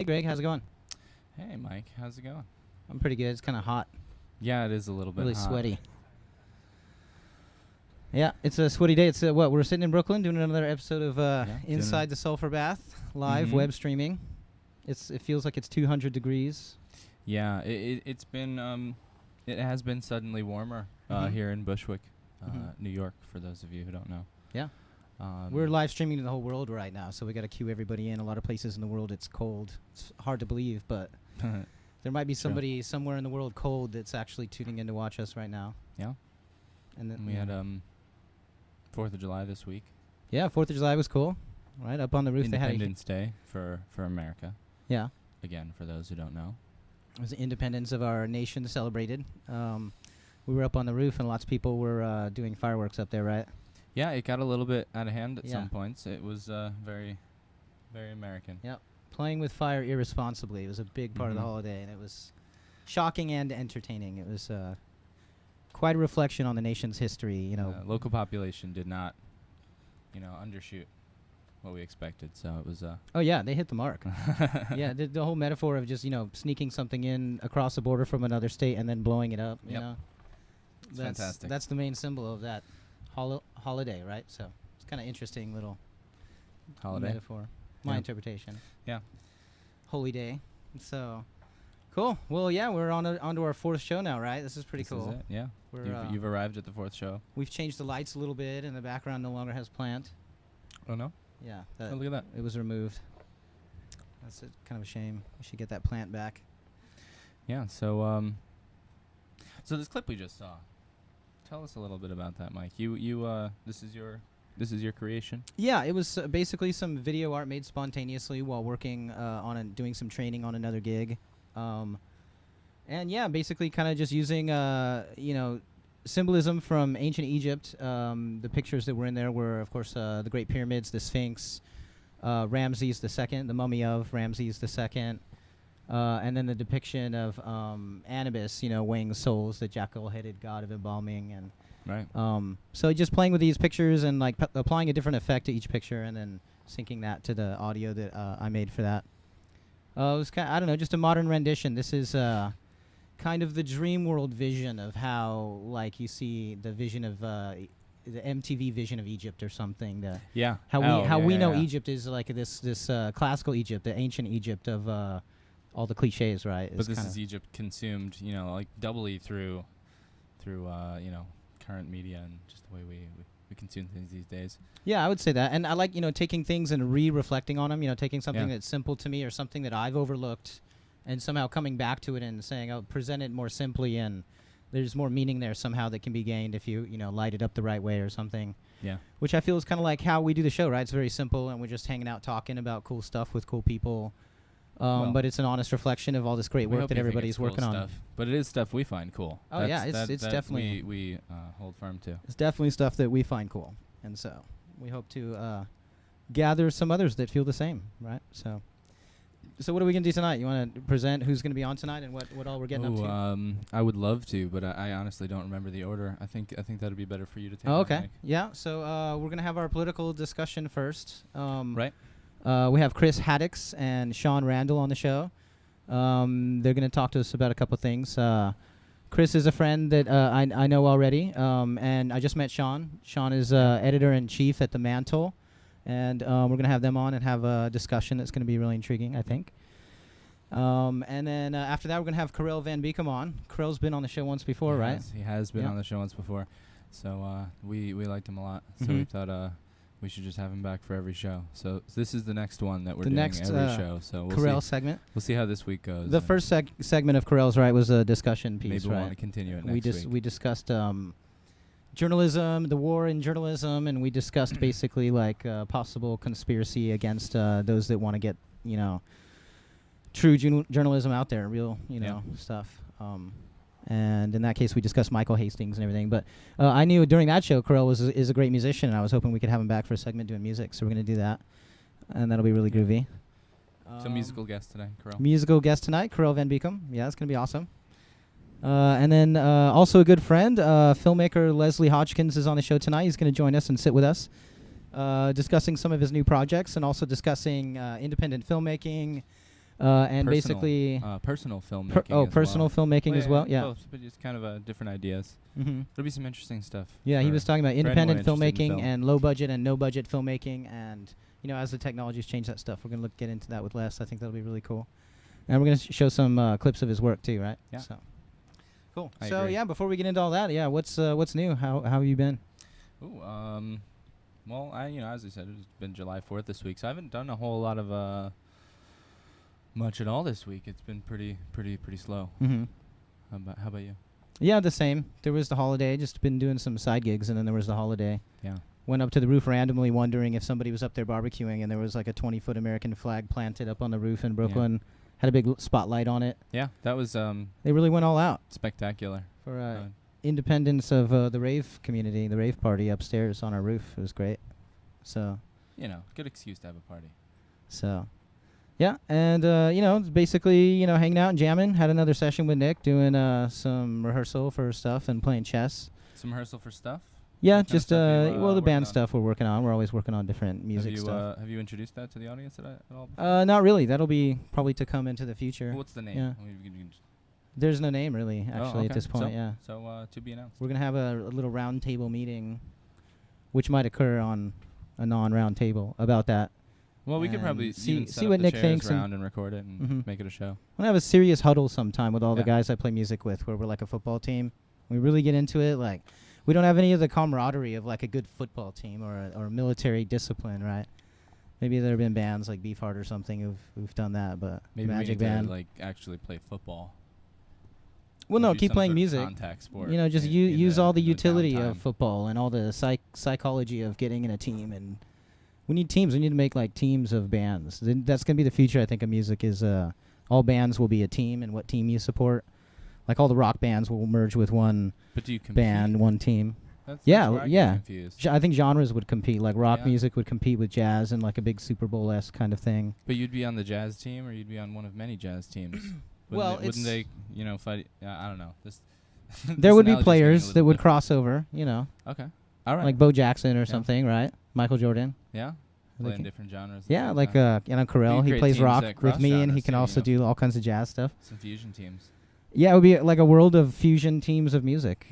Greg. How's it going? Hey, Mike. How's it going? I'm pretty good. It's kind of hot. Yeah, it is a little bit Really hot. sweaty. Yeah, it's a sweaty day. It's what we're sitting in Brooklyn doing another episode of Inside the Sulphurbath live web streaming. It feels like it's 200 degrees. Yeah, it's been it has been suddenly warmer here in Bushwick, New York. For those of you who don't know. Yeah. We're live streaming to the whole world right now, so we got to cue everybody in. A lot of places in the world it's cold. It's hard to believe, but there might be somebody somewhere in the world cold that's actually tuning in to watch us right now. Yeah. And then we had 4th of July this week. Yeah, 4th of July was cool. Right up on the roof. Independence Day for America. Yeah. Again, for those who don't know. It was the independence of our nation celebrated. We were up on the roof, and lots of people were doing fireworks up there, right? Yeah, it got a little bit out of hand at some points. It was very, very American. Yep. Playing with fire irresponsibly was a big part of the holiday, and it was shocking and entertaining. It was quite a reflection on the nation's history, you know. Local population did not, undershoot what we expected, so it was Oh yeah, they hit the mark. Yeah, the whole metaphor of just, sneaking something in across the border from another state and then blowing it up, you know. It's fantastic. That's the main symbol of that holiday, right? So it's kind of interesting little holiday metaphor. My interpretation. Yeah. Holy day. So cool. Well, yeah, we're onto our 4th show now, right? This is pretty cool. Is it? Yeah. You've arrived at the 4th show. We've changed the lights a little bit, and the background no longer has plant. Oh no. Yeah. Look at that. It was removed. That's kind of a shame. We should get that plant back. Yeah. So this clip we just saw. Tell us a little bit about that, Mike. This is your creation? Yeah, it was basically some video art made spontaneously while working doing some training on another gig. And yeah, basically kind of just using symbolism from ancient Egypt. The pictures that were in there were, of course, the Great Pyramids, the Sphinx, Ramses II, the mummy of Ramses II, and then the depiction of Anubis, weighing souls, the jackal-headed god of embalming, and right. So just playing with these pictures and like applying a different effect to each picture, and then syncing that to the audio that I made for that. It was kind of, I don't know, just a modern rendition. This is kind of the dream world vision of how, like, you see the vision of the MTV vision of Egypt or something. How we know Egypt is like this classical Egypt, the ancient Egypt of all the cliches, right? But this is Egypt consumed, like doubly through current media and just the way we consume things these days. Yeah, I would say that. And I like, taking things and reflecting on them, taking something that's simple to me or something that I've overlooked and somehow coming back to it and saying, oh, present it more simply, and there's more meaning there somehow that can be gained if you, light it up the right way or something. Yeah. Which I feel is kind of like how we do the show, right? It's very simple, and we're just hanging out talking about cool stuff with cool people. But it's an honest reflection of all this great work that everybody's working on. Stuff, but it is stuff we find cool. Oh, yeah, it's definitely... We hold firm to. It's definitely stuff that we find cool. And so we hope to gather some others that feel the same, right? So what are we going to do tonight? You want to present who's going to be on tonight and what all we're getting up to? I would love to, but I honestly don't remember the order. I think that would be better for you to take. Oh, okay. Yeah, so we're going to have our political discussion first. Right. We have Chris Haddix and Sean Randall on the show. They're going to talk to us about a couple things. Chris is a friend that I know already, and I just met Sean. Sean is editor-in-chief at The Mantle, and we're going to have them on and have a discussion that's going to be really intriguing, I think. And then after that, we're going to have Karel Van Beekum on. Karel's been on the show once before, right? He has been on the show once before. So we liked him a lot, so we thought... we should just have him back for every show. So this is the next one that we're doing every show. So we'll segment. We'll see how this week goes. The first segment of Karel's, right, was a discussion piece, Maybe we'll want to continue it next week. We discussed journalism, the war in journalism, and we discussed basically like possible conspiracy against those that want to get, true journalism out there, real, stuff. And in that case, we discussed Michael Hastings and everything. But I knew during that show, Karel is a great musician, and I was hoping we could have him back for a segment doing music. So we're going to do that, and that'll be really groovy. So musical guest today, Karel. Musical guest tonight, Karel Van Beekum. Yeah, it's going to be awesome. And then also a good friend, filmmaker Leslie Hodgkins is on the show tonight. He's going to join us and sit with us, discussing some of his new projects and also discussing independent filmmaking, And personal, basically personal filmmaking. as personal well. filmmaking as well. Yeah. Both, but just kind of different ideas. Mm-hmm. There'll be some interesting stuff. Yeah, he was talking about independent anyone interested in filmmaking film. and low budget and no budget filmmaking, and as the technologies change that stuff, we're gonna get into that with Les. I think that'll be really cool, and we're gonna show some clips of his work too, right? Yeah. So cool. I So agree. yeah, before we get into all that, what's new? How have you been? Ooh, well, as I said, it's been July 4th this week, so I haven't done a whole lot of much at all this week. It's been pretty slow. Mm-hmm. How about you? Yeah, the same. There was the holiday. Just been doing some side gigs, and then there was the holiday. Yeah. Went up to the roof randomly, wondering if somebody was up there barbecuing, and there was like a 20-foot American flag planted up on the roof in Brooklyn. Had a big spotlight on it. Yeah, that was They really went all out spectacular. for independence of the rave community, the rave party upstairs on our roof. It was great. So, Good excuse to have a party. yeah, and basically, hanging out and jamming. Had another session with Nick, doing some rehearsal for stuff and playing chess. Some rehearsal for stuff? Yeah, What kind of just stuff are you, the working band on? stuff we're working on. We're always working on different music stuff. Have you introduced that to the audience at all? before? Not really. That'll be probably to come into the future. What's the name? Yeah. I mean, you can just- There's no name really, Oh, actually, at okay. this point. So- Yeah, So to be announced. we're gonna have a little round table meeting, which might occur on a non-round table about that. Well, we could and probably see- even see set up what the Nick chairs thinks and- around and record it and Mhm. make it a show. I'm gonna have a serious huddle sometime with all the Yeah. guys I play music with, where we're like a football team. We really get into it. Like, we don't have any of the camaraderie of like a good football team or a military discipline, right? Maybe there have been bands like Beefheart or something who've done that, but Maybe Magic we need Band. to like actually play football. Well, Or no, do keep some playing sort of music. Contact sport. Just in use all the in utility downtime. of football and all the psychology of getting in a team. And we need teams. We need to make like teams of bands. That's gonna be the future, I think, of music. Is all bands will be a team, and what team you support. Like all the rock bands will merge with one But do you compete? band, one team. That's Yeah, where I get yeah. confused. I think genres would compete. Like rock Yeah. music would compete with jazz and like a big Super Bowl-esque kind of thing. But you'd be on the jazz team, or you'd be on one of many jazz teams. Well, wouldn't they, fight? I don't know. This There this would be analogy's getting a players little that would bit- cross over, Okay. All right. like Bo Jackson or Yeah. something, right? Michael Jordan. Yeah. Like Playing it- different genres. at Yeah, the like same time. Carell, he great plays teams rock that with cross me, and he genres can too, also do all kinds of jazz stuff. some fusion teams. Yeah, it would be like a world of fusion teams of music.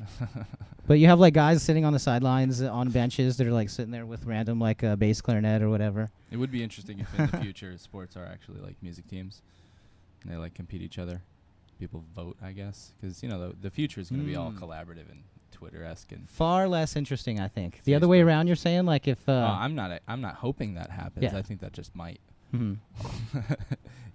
But you have like guys sitting on the sidelines on benches that are like sitting there with random like bass clarinet or whatever. It would be interesting if in the future sports are actually like music teams, and they like compete each other. People vote, I guess, because the future is going to be all collaborative and Twitter-esque and. Far less interesting, I think. The other way Facebook. around, you're saying like if. I'm not hoping that happens. Yeah. I think that just might Mhm.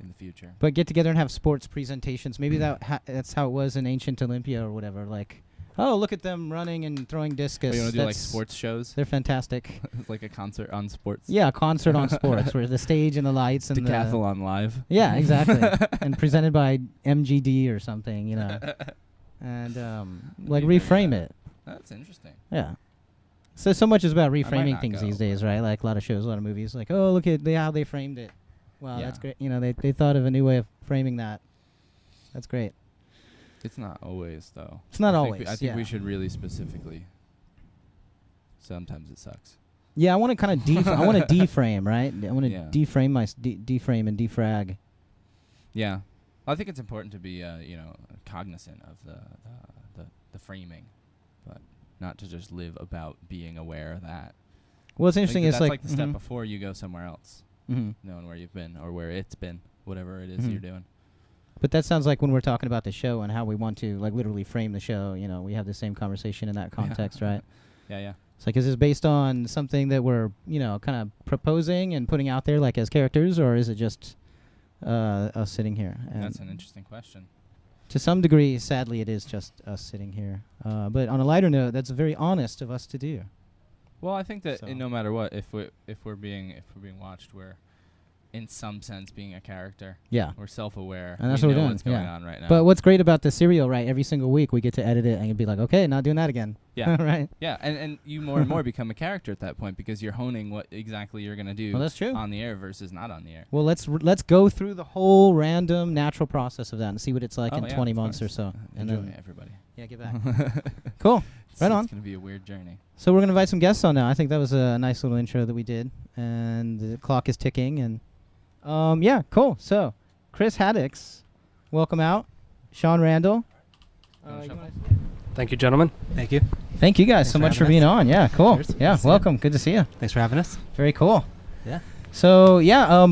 in the future. But get together and have sports presentations. Maybe that's how it was in ancient Olympia or whatever. Like, oh, look at them running and throwing discus. You want to do like That's- sports shows? They're fantastic. It's like a concert on sports. Yeah, a concert on sports where the stage and the lights and the. Decathlon live. Yeah, exactly. And presented by MGD or something, and like reframe it. That's interesting. Yeah. So much is about might reframing not things go, these days, right? Like a lot of shows, a lot of movies. Like, oh, look at how they framed it. Wow, Yeah. that's great. They thought of a new way of framing that. That's great. It's not always though. It's not I always. think we yeah. should really specifically. Sometimes it sucks. Yeah, I want to kind of I want to deframe, right? I want to Yeah. deframe my deframe and defrag. Yeah, I think it's important to be cognizant of the framing, but not to just live about being aware of that. Well, it's interesting. That's It's like like the step before you go somewhere else, Mhm. knowing where you've been or where it's been, whatever it is Mhm. you're doing. But that sounds like when we're talking about the show and how we want to like literally frame the show. We have the same conversation in that context, right? Yeah. It's like, is this based on something that we're, kind of proposing and putting out there, like as characters, or is it just us sitting here? And That's an interesting question. to some degree, sadly, it is just us sitting here. But on a lighter note, that's very honest of us to do. Well, I think that So. no matter what, if we're being watched, we're in some sense being a character. Yeah. We're self-aware. And that's we what we're know doing, what's going yeah. on right now. But what's great about the serial, right? Every single week we get to edit it and you'd be like, okay, not doing that again. Yeah. Right. Yeah, and you more and more become a character at that point because you're honing what exactly you're gonna do Well, that's true. on the air versus not on the air. Well, let's go through the whole random natural process of that and see what it's like in 20 of months or course. so. And Enjoy, then everybody. yeah, get back. Cool. Right on. It's gonna be a weird journey. So we're gonna invite some guests on now. I think that was a nice little intro that we did, and the clock is ticking. And yeah, cool. So Chris Haddix, welcome out. Sean Randall. Thank you, gentlemen. Thank you. Thank you guys so much for being on. Yeah, cool. Cheers. Yeah, welcome. Good to see you. Thanks for having us. Very cool. Yeah. So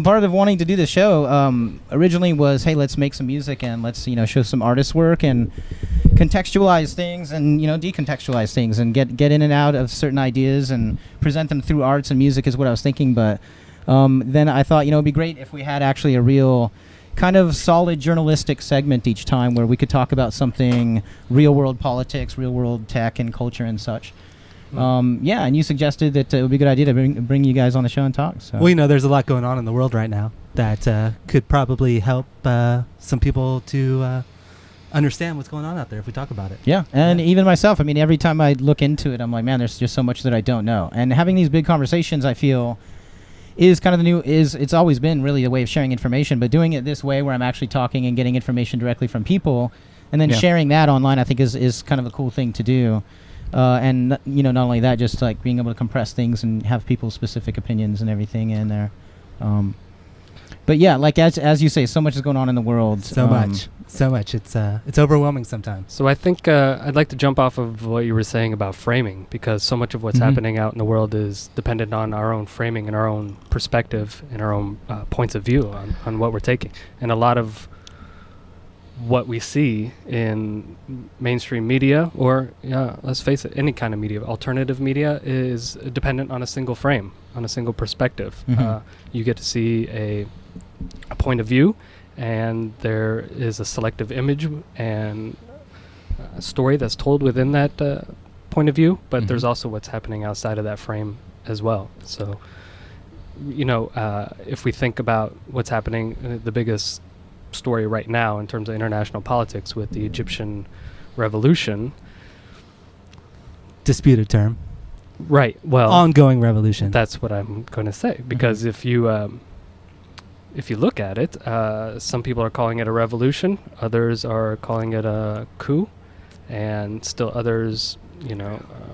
part of wanting to do the show originally was, hey, let's make some music and let's show some artist work and contextualize things and decontextualize things and get in and out of certain ideas and present them through arts and music is what I was thinking. But then I thought it'd be great if we had actually a real kind of solid journalistic segment each time where we could talk about something real world politics, real world tech and culture and such. And you suggested that it would be a good idea to bring you guys on the show and talk. So. Well, there's a lot going on in the world right now that could probably help some people to understand what's going on out there if we talk about it. Yeah, and even myself, every time I look into it, I'm like, man, there's just so much that I don't know. And having these big conversations, I feel, is kind of it's always been really a way of sharing information, but doing it this way where I'm actually talking and getting information directly from people and then sharing that online, I think is kind of a cool thing to do. And not only that, just like being able to compress things and have people's specific opinions and everything in there. But yeah, like as you say, so much is going on in the world. So much. It's overwhelming sometimes. So I think I'd like to jump off of what you were saying about framing, because so much of what's happening out in the world is dependent on our own framing and our own perspective and our own points of view on what we're taking. And a lot of what we see in mainstream media, or let's face it, any kind of media, alternative media, is dependent on a single frame, on a single perspective. You get to see a point of view, and there is a selective image and a story that's told within that point of view, but there's also what's happening outside of that frame as well. So, if we think about what's happening, the biggest story right now in terms of international politics with the Egyptian revolution. Disputed term. Right. Well, ongoing revolution. That's what I'm going to say, because if you look at it, some people are calling it a revolution, others are calling it a coup, and still others,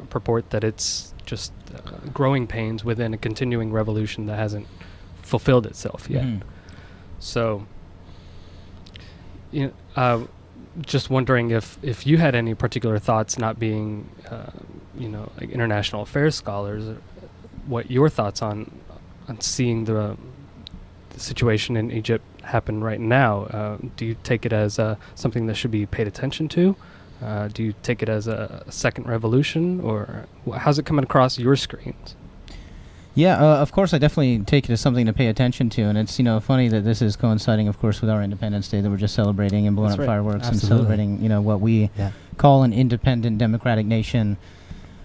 purport that it's just growing pains within a continuing revolution that hasn't fulfilled itself yet. So, just wondering if you had any particular thoughts, not being, like international affairs scholars, what your thoughts on seeing the situation in Egypt happen right now. Do you take it as something that should be paid attention to? Do you take it as a second revolution, or how's it coming across your screens? Yeah, of course, I definitely take it as something to pay attention to, and it's funny that this is coinciding, of course, with our Independence Day that we're just celebrating and blowing up fireworks and celebrating, what we call an independent democratic nation.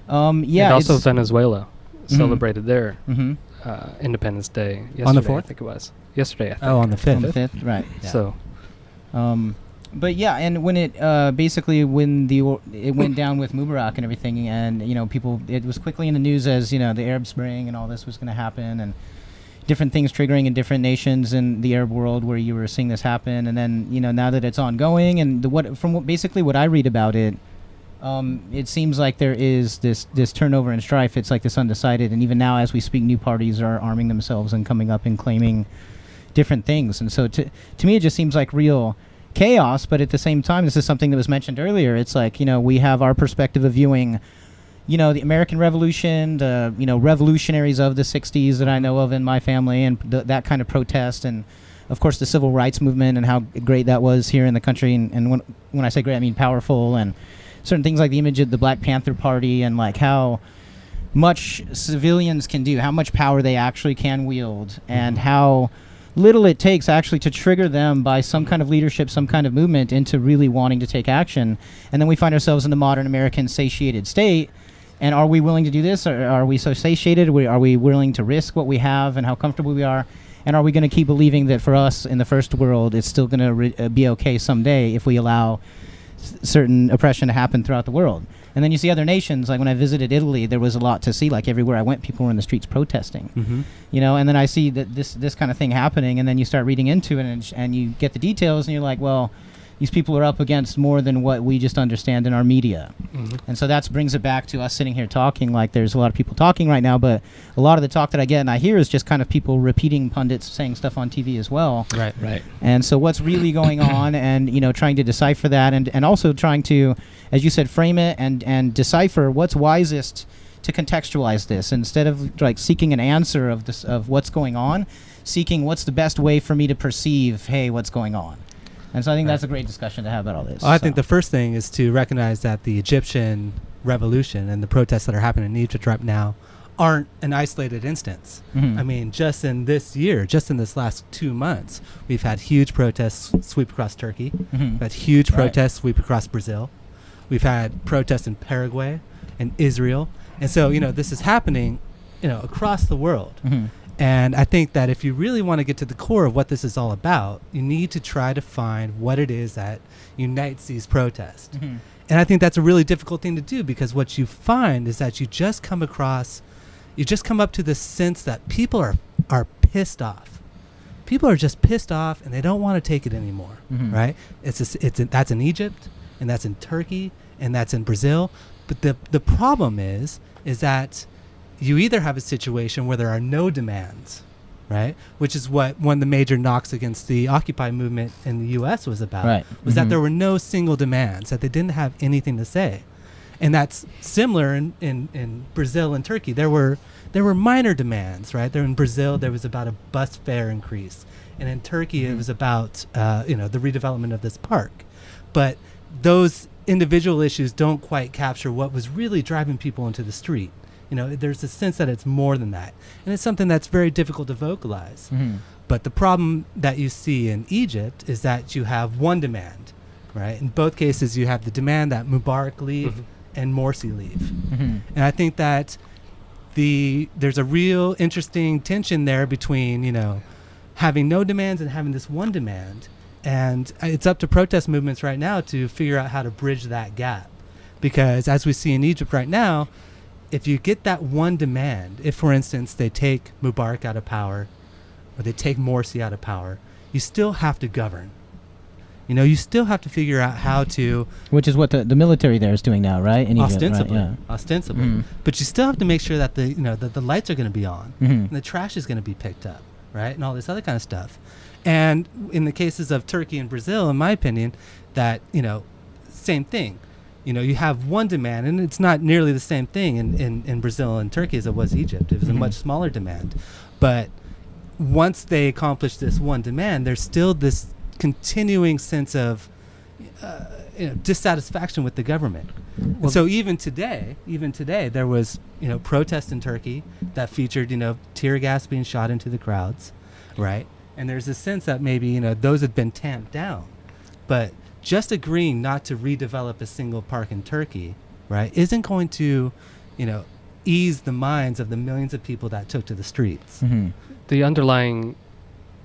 And also Venezuela celebrated their Independence Day yesterday. On the 4th? I think it was yesterday. I think. Oh, on the 5th. On the 5th, right? Yeah. So, but yeah, and when it it went down with Mubarak and everything, and it was quickly in the news as the Arab Spring and all this was going to happen, and different things triggering in different nations in the Arab world where you were seeing this happen, and then now that it's ongoing, and basically what I read about it, it seems like there is this turnover and strife. It's like this undecided, and even now as we speak, new parties are arming themselves and coming up and claiming different things, and so to me it just seems like real chaos. But at the same time, this is something that was mentioned earlier. It's like we have our perspective of viewing the American Revolution, the revolutionaries of the 60s that I know of in my family, and that kind of protest, and of course the civil rights movement and how great that was here in the country, and when I say great, I mean powerful, and certain things like the image of the Black Panther Party, and like how much civilians can do, how much power they actually can wield, and how little it takes actually to trigger them by some kind of leadership, some kind of movement into really wanting to take action. And then we find ourselves in the modern American satiated state. And are we willing to do this? Or are we so satiated? Are we willing to risk what we have and how comfortable we are? And are we going to keep believing that for us in the first world, it's still going to be okay someday if we allow certain oppression to happen throughout the world? And then you see other nations, like when I visited Italy, there was a lot to see. Like everywhere I went, people were in the streets protesting. And then I see that this kind of thing happening, and then you start reading into it, and you get the details, and you're like, well, these people are up against more than what we just understand in our media. Mhm. And so that brings it back to us sitting here talking. Like, there's a lot of people talking right now, but a lot of the talk that I get and I hear is just kind of people repeating pundits saying stuff on TV as well. Right. And so what's really going on, and trying to decipher that, and also trying to, as you said, frame it and decipher what's wisest to contextualize this, instead of like seeking an answer of what's going on, seeking what's the best way for me to perceive, hey, what's going on. And so I think that's a great discussion to have about all this. Well, I think the first thing is to recognize that the Egyptian revolution and the protests that are happening in Egypt right now aren't an isolated instance. Mhm. I mean, just in this year, just in this last 2 months, we've had huge protests sweep across Turkey. Mhm. We've had huge Right. protests sweep across Brazil. We've had protests in Paraguay and Israel. And so, this is happening, across the world. Mhm. And I think that if you really want to get to the core of what this is all about, you need to try to find what it is that unites these protests. Mhm. And I think that's a really difficult thing to do, because what you find is that you just come up to this sense that people are pissed off. People are just pissed off and they don't want to take it anymore, Mhm. right? That's in Egypt, and that's in Turkey, and that's in Brazil. But the problem is that you either have a situation where there are no demands, right? Which is what one of the major knocks against the Occupy movement in the U.S. was about, Right. was Mhm. that there were no single demands, that they didn't have anything to say. And that's similar in Brazil and Turkey. There were minor demands, right? There in Brazil, there was about a bus fare increase. And in Turkey, it was about, the redevelopment of this park. But those individual issues don't quite capture what was really driving people into the street. There's a sense that it's more than that. And it's something that's very difficult to vocalize. Mhm. But the problem that you see in Egypt is that you have one demand, right? In both cases, you have the demand that Mubarak leave Mhm. and Morsi leave. Mhm. And I think that there's a real interesting tension there between, having no demands and having this one demand. And it's up to protest movements right now to figure out how to bridge that gap. Because as we see in Egypt right now, if you get that one demand, if, for instance, they take Mubarak out of power or they take Morsi out of power, you still have to govern. You still have to figure out how to... Which is what the military there is doing now, right? In Egypt, ostensibly. right? Ostensibly. Mhm. But you still have to make sure that the lights are going to be on, Yeah. and the trash is going to be picked up, right? And all this other kind of stuff. And in the cases of Turkey and Brazil, in my opinion, that, same thing. You have one demand, and it's not nearly the same thing in Brazil and Turkey as it was Egypt. It was a much smaller demand. But once they accomplish this one demand, there's still this continuing sense of dissatisfaction with the government. And so even today, there was, protest in Turkey that featured, tear gas being shot into the crowds, right? And there's a sense that maybe, those had been tamped down. But just agreeing not to redevelop a single park in Turkey, right, isn't going to, ease the minds of the millions of people that took to the streets. Mhm. The underlying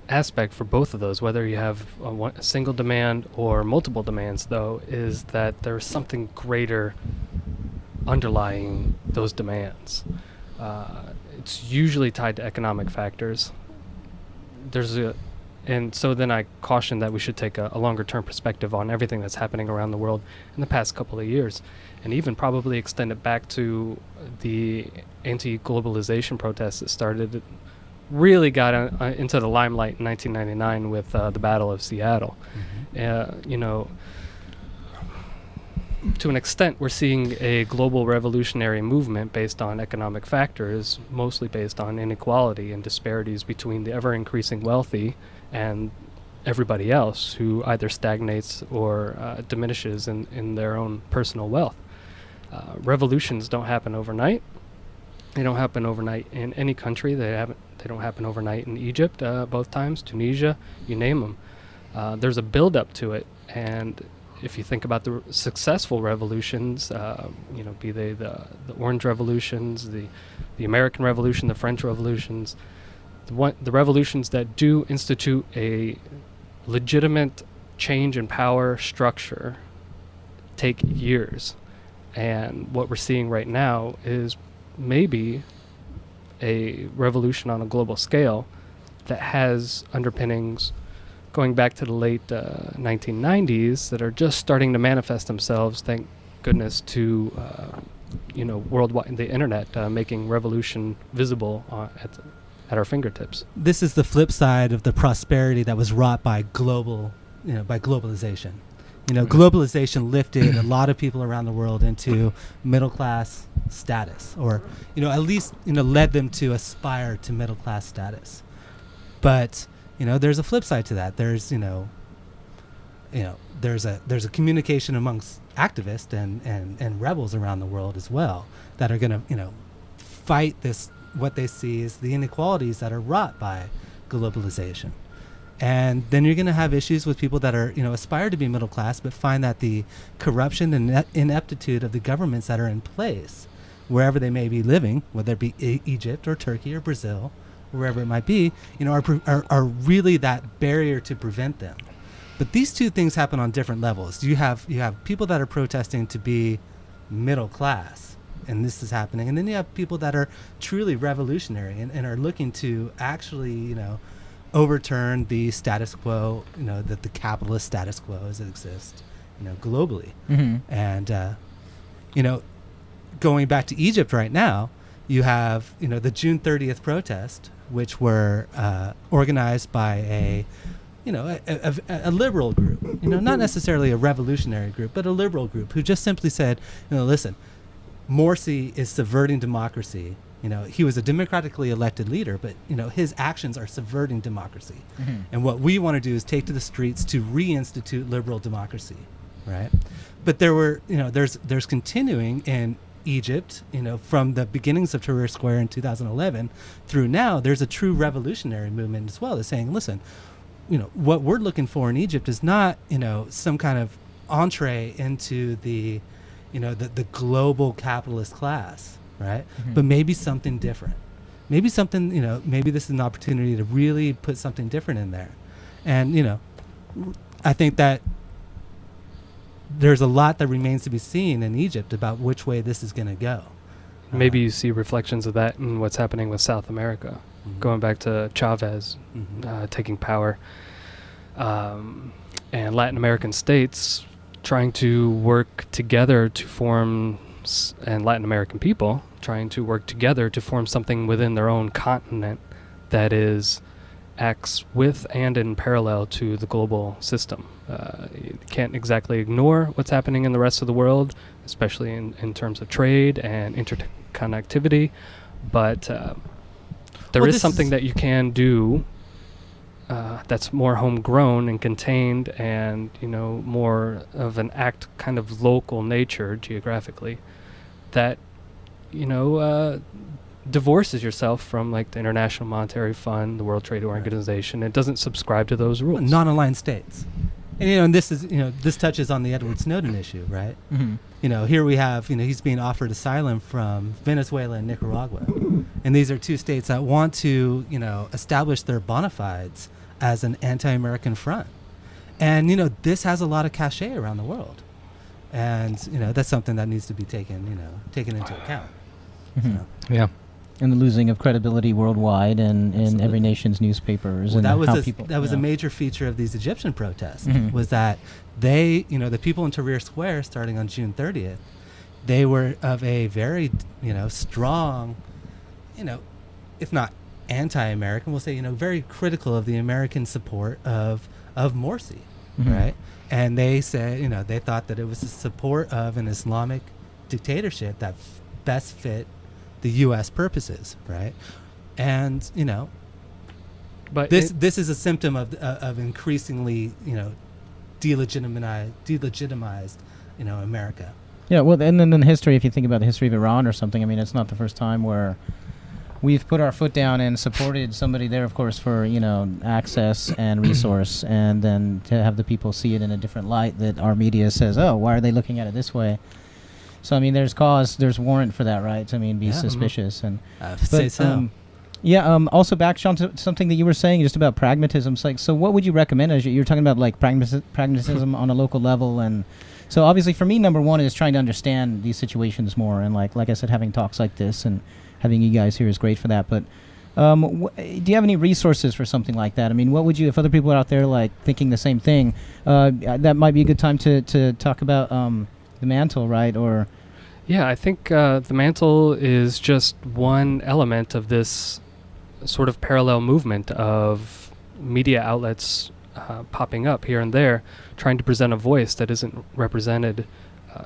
aspect for both of those, whether you have a single demand or multiple demands, though, is that there's something greater underlying those demands. It's usually tied to economic factors. And so then I caution that we should take a longer term perspective on everything that's happening around the world in the past couple of years, and even probably extend it back to the anti-globalization protests that really got into the limelight in 1999 with the Battle of Seattle. To an extent, we're seeing a global revolutionary movement based on economic factors, mostly based on inequality and disparities between the ever-increasing wealthy and everybody else, who either stagnates or diminishes in their own personal wealth. Revolutions don't happen overnight. They don't happen overnight in any country. They don't happen overnight in Egypt, both times, Tunisia, you name them. There's a build-up to it, and if you think about the successful revolutions, be they the Orange Revolutions, the American Revolution, the French Revolutions, the revolutions that do institute a legitimate change in power structure take years. And what we're seeing right now is maybe a revolution on a global scale that has underpinnings going back to the late 1990s that are just starting to manifest themselves, thank goodness, to worldwide, the internet making revolution visible at our fingertips. This is the flip side of the prosperity that was wrought by by globalization. Globalization lifted a lot of people around the world into middle class status, or at least led them to aspire to middle class status. But there's a flip side to that. There's there's a communication amongst activists and rebels around the world as well that are going to fight this, what they see as the inequalities that are wrought by globalization. And then you're going to have issues with people that are, aspire to be middle class, but find that the corruption and ineptitude of the governments that are in place, wherever they may be living, whether it be Egypt or Turkey or Brazil, wherever it might be, are really that barrier to prevent them. But these two things happen on different levels. You have people that are protesting to be middle class, and this is happening. And then you have people that are truly revolutionary and are looking to actually, overturn the status quo, the capitalist status quo as it exists, globally. Mm-hmm. And, going back to Egypt right now, you have, the June 30th protest, which were organized by a liberal group, not necessarily a revolutionary group, but a liberal group who just simply said, listen, Morsi is subverting democracy. He was a democratically elected leader, but his actions are subverting democracy. Mm-hmm. And what we want to do is take to the streets to reinstitute liberal democracy, right? But there were, there's continuing in Egypt, from the beginnings of Tahrir Square in 2011 through now, there's a true revolutionary movement as well that's saying, listen, what we're looking for in Egypt is not, some kind of entree into the global capitalist class, right? Mm-hmm. But maybe something different. Maybe something, maybe this is an opportunity to really put something different in there. And, I think that there's a lot that remains to be seen in Egypt about which way this is going to go. Maybe you see reflections of that in what's happening with South America, Mm-hmm. going back to Chavez taking power, and Latin American states trying to work together to form, and Latin American people trying to work together to form something within their own continent that acts with and in parallel to the global system. You can't exactly ignore what's happening in the rest of the world, especially in terms of trade and interconnectivity, but there is something that you can do that's more homegrown and contained and, more of an act kind of local nature geographically that, divorces yourself from like the International Monetary Fund, the World Trade Organization. It doesn't subscribe to those rules. Non-aligned states. And, and this is, this touches on the Edward Snowden issue, right? Mm-hmm. Here we have, he's being offered asylum from Venezuela and Nicaragua. And these are two states that want to, establish their bona fides as an anti-American front. And, this has a lot of cachet around the world. And, that's something that needs to be taken into account. Mm-hmm. So. Yeah. And the losing of credibility worldwide and in every nation's newspapers. Well, and that was how a, people, that was a major feature of these Egyptian protests, Mhm. was that they, the people in Tahrir Square starting on June 30th, they were of a very, strong, if not anti-American, we'll say, very critical of the American support of Morsi, Mhm. right? And they said, they thought that it was the support of an Islamic dictatorship that best fit the U.S. purposes, right? And But this is a symptom of increasingly delegitimized America. Yeah, well, and then in history, if you think about the history of Iran or something, I mean, it's not the first time where we've put our foot down and supported somebody there, of course, for, access and resource, and then to have the people see it in a different light that our media says, oh, why are they looking at it this way? So, I mean, there's warrant for that, right? I mean, be suspicious. And Say so. Also back, Sean, to something that you were saying just about pragmatism. So what would you recommend as you're talking about, like, pragmatism on a local level? And so obviously for me, number one is trying to understand these situations more. And like I said, having talks like this and having you guys here is great for that. But Do you have any resources for something like that? I mean, what would you, if other people are out there like thinking the same thing, that might be a good time to talk about the mantle, right? Or yeah, I think the mantle is just one element of this sort of parallel movement of media outlets popping up here and there, trying to present a voice that isn't represented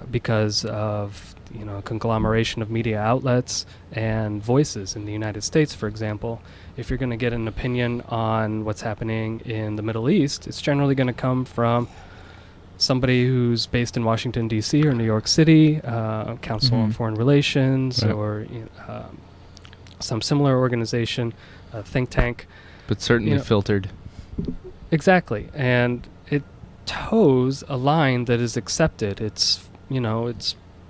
because of a conglomeration of media outlets and voices in the United States, for example. If you're going to get an opinion on what's happening in the Middle East, it's generally going to come from somebody who's based in Washington, D.C. or New York City, Council on Foreign Relations, Right. or some similar organization, a think tank. But certainly filtered. Exactly. And it toes a line that is accepted. It's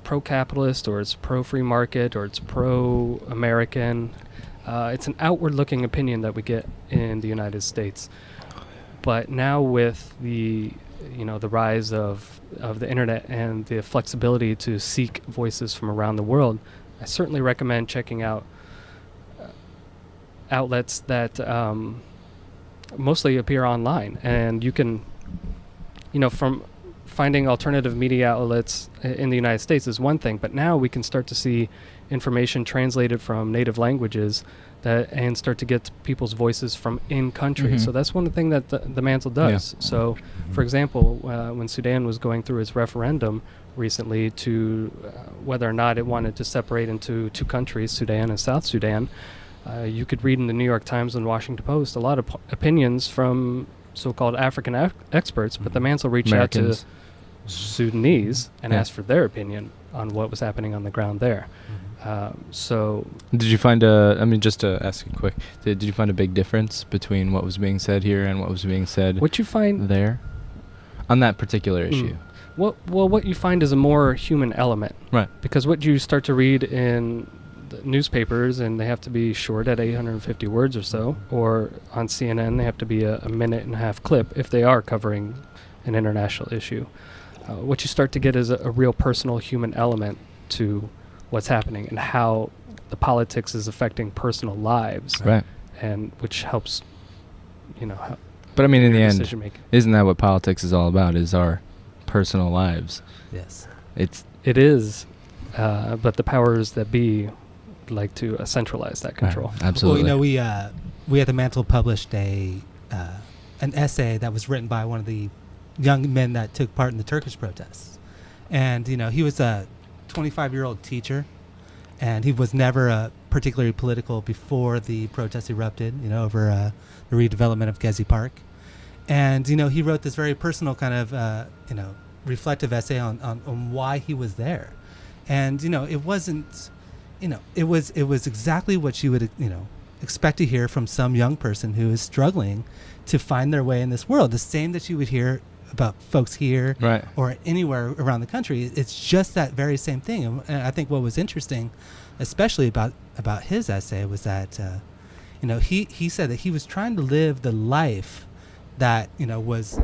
pro-capitalist, or it's pro-free market, or it's pro-American. It's an outward-looking opinion that we get in the United States. But now with the rise of the internet and the flexibility to seek voices from around the world, I certainly recommend checking out outlets that mostly appear online. And you can, from finding alternative media outlets in the United States is one thing, but now we can start to see information translated from native languages and start to get people's voices from in country. So that's one thing that the mantle does. Yeah. So, for example, when Sudan was going through its referendum recently to whether or not it wanted to separate into two countries, Sudan and South Sudan, you could read in the New York Times and Washington Post a lot of opinions from so-called African experts, but the mantle reached out to Sudanese and asked for their opinion on what was happening on the ground there. So did you find just to ask you quick, did you find a big difference between what was being said here and what was being said what you find there on that particular issue? What you find is a more human element, Right? because what you start to read in the newspapers, and they have to be short at 850 words or so, or on CNN they have to be a minute and a half clip if they are covering an international issue. What you start to get is a real personal human element to what's happening and how the politics is affecting personal lives, Right. and which helps, But I mean, in the end, decision making. isn't that what politics is all about? Is our personal lives? Yes. It is, but the powers that be like to centralize that control. Absolutely. Well, we at the Mantle published an essay that was written by one of the young men that took part in the Turkish protests, and he was a 25-year-old teacher, and he was never particularly political before the protests erupted, over the redevelopment of Gezi Park. And he wrote this very personal kind of reflective essay on why he was there. And it wasn't, it was exactly what you would expect to hear from some young person who is struggling to find their way in this world. The same that you would hear about folks here, Right. or anywhere around the country. It's just that very same thing. And I think what was interesting, especially about his essay, was that he said that he was trying to live the life that was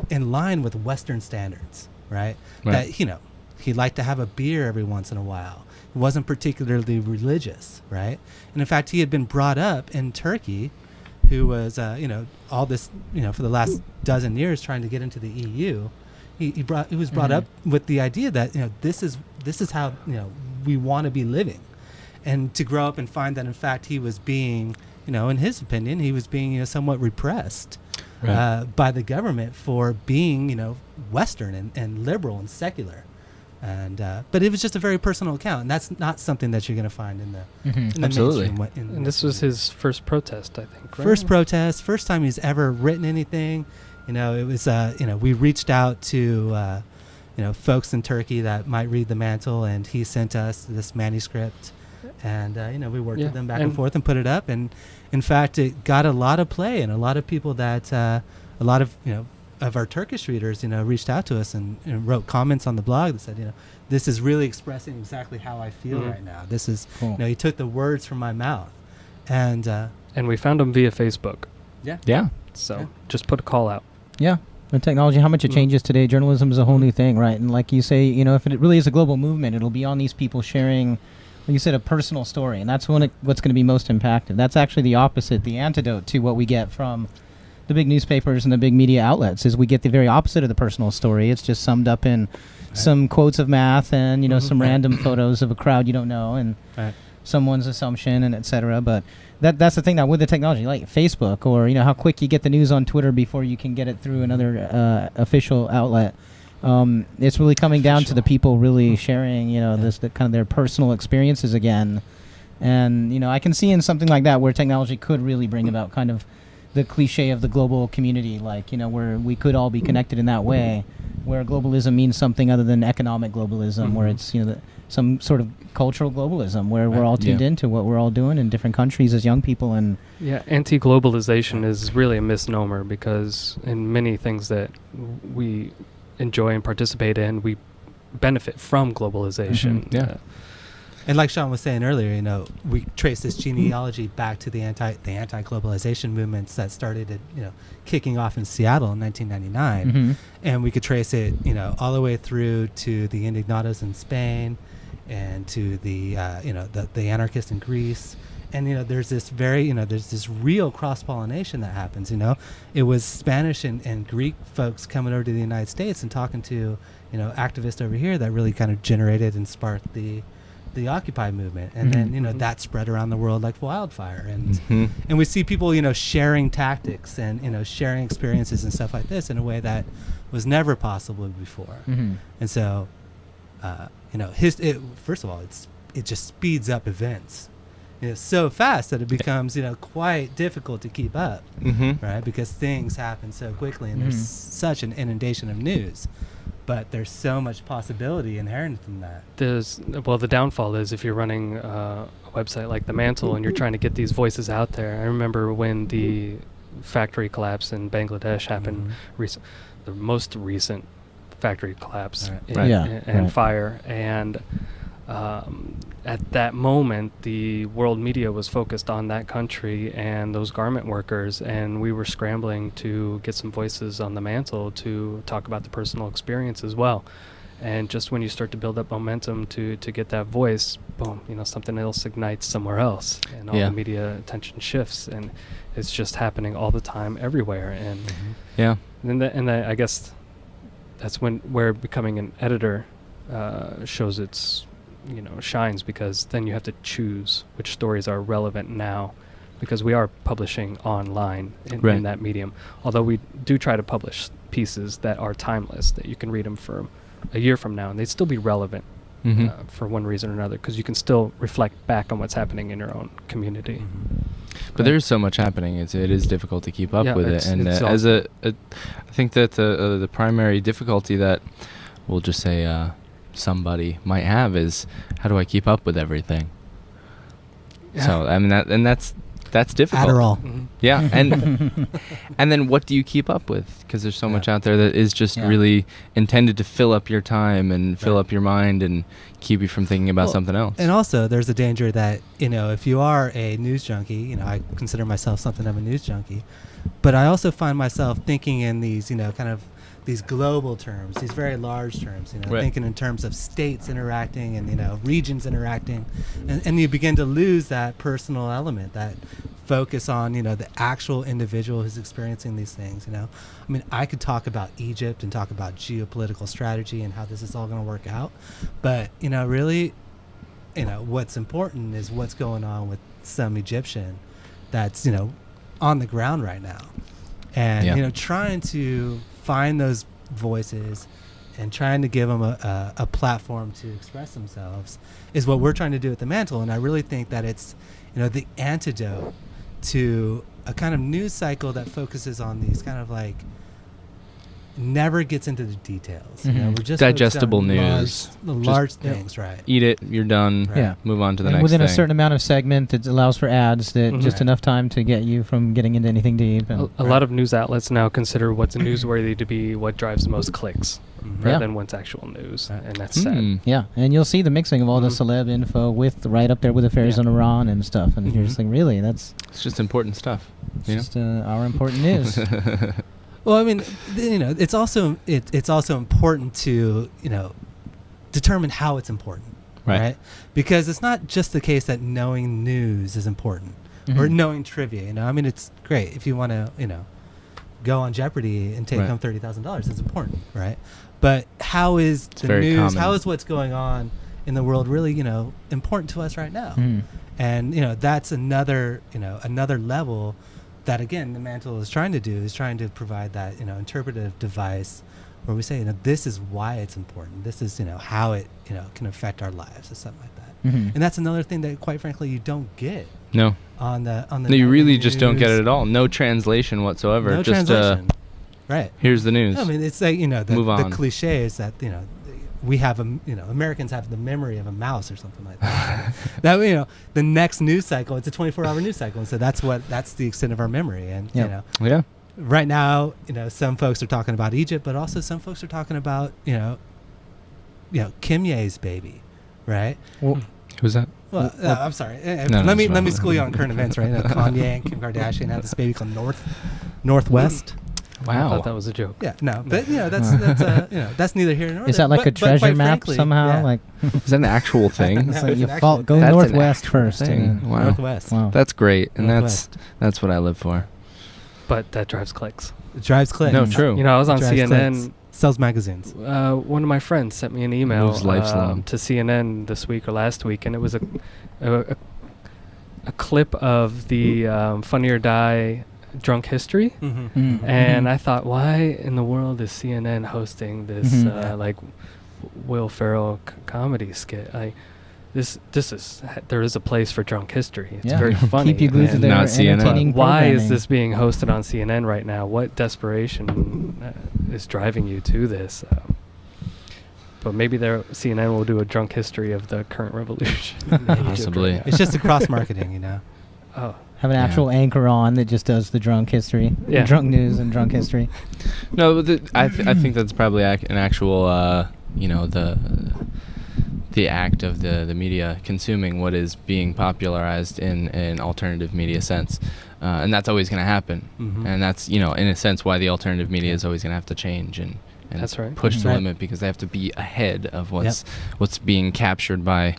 in line with Western standards, right? That he liked to have a beer every once in a while. He wasn't particularly religious, right? And in fact, he had been brought up in Turkey, who was all this for the last dozen years trying to get into the EU. He was brought up with the idea that this is how we want to be living, and to grow up and find that in fact he was being in his opinion he was being somewhat repressed by the government for being Western and liberal and secular. And but it was just a very personal account, and that's not something that you're going to find in the Absolutely. mainstream. And this was his first protest, I think. Right? First protest, first time he's ever written anything. It was we reached out to folks in Turkey that might read the Mantle, and he sent us this manuscript, and we worked with them back and forth and put it up, and in fact it got a lot of play, and a lot of people that a lot of of our Turkish readers, reached out to us and wrote comments on the blog that said, this is really expressing exactly how I feel right now. This is, cool. he took the words from my mouth, and we found him via Facebook. Yeah. So just put a call out. Yeah. And technology, how much it changes today. Journalism is a whole new thing, right? And like you say, if it really is a global movement, it'll be on these people sharing like you said, a personal story, and that's what's going to be most impactful. That's actually the opposite, the antidote to what we get from the big newspapers and the big media outlets. Is we get the very opposite of the personal story. It's just summed up in some quotes of math and some random photos of a crowd you don't know and someone's assumption and etc. But that's the thing now with the technology, like Facebook, or how quick you get the news on Twitter before you can get it through another official outlet. It's really coming down to the people really sharing, this the kind of their personal experiences again. And I can see in something like that where technology could really bring about kind of the cliche of the global community, like where we could all be connected in that way, where globalism means something other than economic globalism, where it's some sort of cultural globalism, where we're all tuned into what we're all doing in different countries as young people. And anti-globalization is really a misnomer, because in many things that we enjoy and participate in, we benefit from globalization. And like Sean was saying earlier, we trace this genealogy back to the anti-globalization movements that started kicking off in Seattle in 1999, and we could trace it all the way through to the Indignados in Spain, and to the the anarchists in Greece. And there's this there's this real cross-pollination that happens. It was Spanish and Greek folks coming over to the United States and talking to activists over here that really kind of generated and sparked the Occupy movement, and then that spread around the world like wildfire. And and we see people sharing tactics and sharing experiences and stuff like this in a way that was never possible before. And so first of all, it just speeds up events so fast that it becomes quite difficult to keep up, right? Because things happen so quickly, and there's such an inundation of news. But there's so much possibility inherent in that. The downfall is if you're running a website like The Mantle and you're trying to get these voices out there. I remember when the factory collapse in Bangladesh happened, the most recent factory collapse and fire. And at that moment, the world media was focused on that country and those garment workers, and we were scrambling to get some voices on The Mantle to talk about the personal experience as well. And just when you start to build up momentum to get that voice, boom, something else ignites somewhere else, and all the media attention shifts, and it's just happening all the time everywhere. And I guess that's where becoming an editor shows its shines, because then you have to choose which stories are relevant now, because we are publishing online in that medium. Although we do try to publish pieces that are timeless, that you can read them for a year from now and they'd still be relevant for one reason or another, because you can still reflect back on what's happening in your own community. But there's so much happening; it is difficult to keep up with it. And I think that the primary difficulty that we'll just say somebody might have is, how do I keep up with everything? So that's difficult. Adderall. Yeah, and then what do you keep up with? Because there's so much out there that is just really intended to fill up your time and fill up your mind and keep you from thinking about something else. And also, there's a danger that if you are a news junkie, I consider myself something of a news junkie, but I also find myself thinking in these kind of these global terms, these very large terms, thinking in terms of states interacting and, regions interacting. And you begin to lose that personal element, that focus on, the actual individual who's experiencing these things, I mean, I could talk about Egypt and talk about geopolitical strategy and how this is all going to work out. But, really, what's important is what's going on with some Egyptian that's, on the ground right now. And, trying to find those voices and trying to give them a platform to express themselves is what we're trying to do at The Mantle. And I really think that it's, the antidote to a kind of news cycle that focuses on these kind of like never gets into the details. We're just digestible news, large things, right? Eat it, you're done. Move on to the next within thing. a certain amount of segment, it allows for ads that just enough time to get you from getting into anything deep. And a lot of news outlets now consider what's newsworthy to be what drives the most clicks, rather than what's actual news, and that's sad. Yeah, and you'll see the mixing of all the celeb info with right up there with affairs in Iran and stuff, and you're just like, really, it's just important stuff. Just our important news. Well, I mean, it's also important to determine how it's important, right? Because it's not just the case that knowing news is important or knowing trivia. You know, I mean, it's great if you want to, you know, go on Jeopardy and take home $30,000. It's important, right? But how is the news? Common. How is what's going on in the world really, you know, important to us right now? And you know, that's another level that, again, the mantle is trying to do, is trying to provide that, you know, interpretive device where we say, you know, this is why it's important. This is, you know, how it, you know, can affect our lives or something like that. And that's another thing that, quite frankly, you don't get. No. On the no, you really news. Just don't get it at all. No translation whatsoever. No just translation. Right. Here's the news. I mean, it's like, you know, the cliche is that, you know, we have Americans have the memory of a mouse or something like that. That, you know, the next news cycle, it's a 24-hour news cycle, and so that's the extent of our memory. And you know, right now, you know, some folks are talking about Egypt, but also some folks are talking about, you know, Kim Ye's baby, right? Well, who's that? Well, I'm sorry. Let me school you on current events, right? Kanye and Kim Kardashian have this baby called Northwest. Wow, I thought that was a joke. Yeah, no, but you know, that's you know, that's neither here nor there. Is that like a treasure map somehow? Yeah. Like, is that an actual thing? So you go northwest first. Wow. Northwest. Wow. That's great, and that's what I live for. But that drives clicks. It drives clicks. No, true. You know, I was on CNN. Clicks. Sells magazines. One of my friends sent me an email to CNN this week or last week, and it was a clip of the Funny or Die drunk history, and I thought, why in the world is CNN hosting this like Will Ferrell comedy skit? There is a place for drunk history. It's very funny. Keep you glued to their entertaining Why is this being hosted on CNN right now? What desperation is driving you to this? But maybe CNN will do a drunk history of the current revolution. Possibly. It's just a cross marketing, you know. Oh. Have an actual anchor on that just does the drunk history, drunk news and drunk history. No, I think that's probably an actual, you know, the act of the media consuming what is being popularized in an alternative media sense, and that's always going to happen. And that's, you know, in a sense why the alternative media is always going to have to change and that's right. push the limit, because they have to be ahead of what's being captured by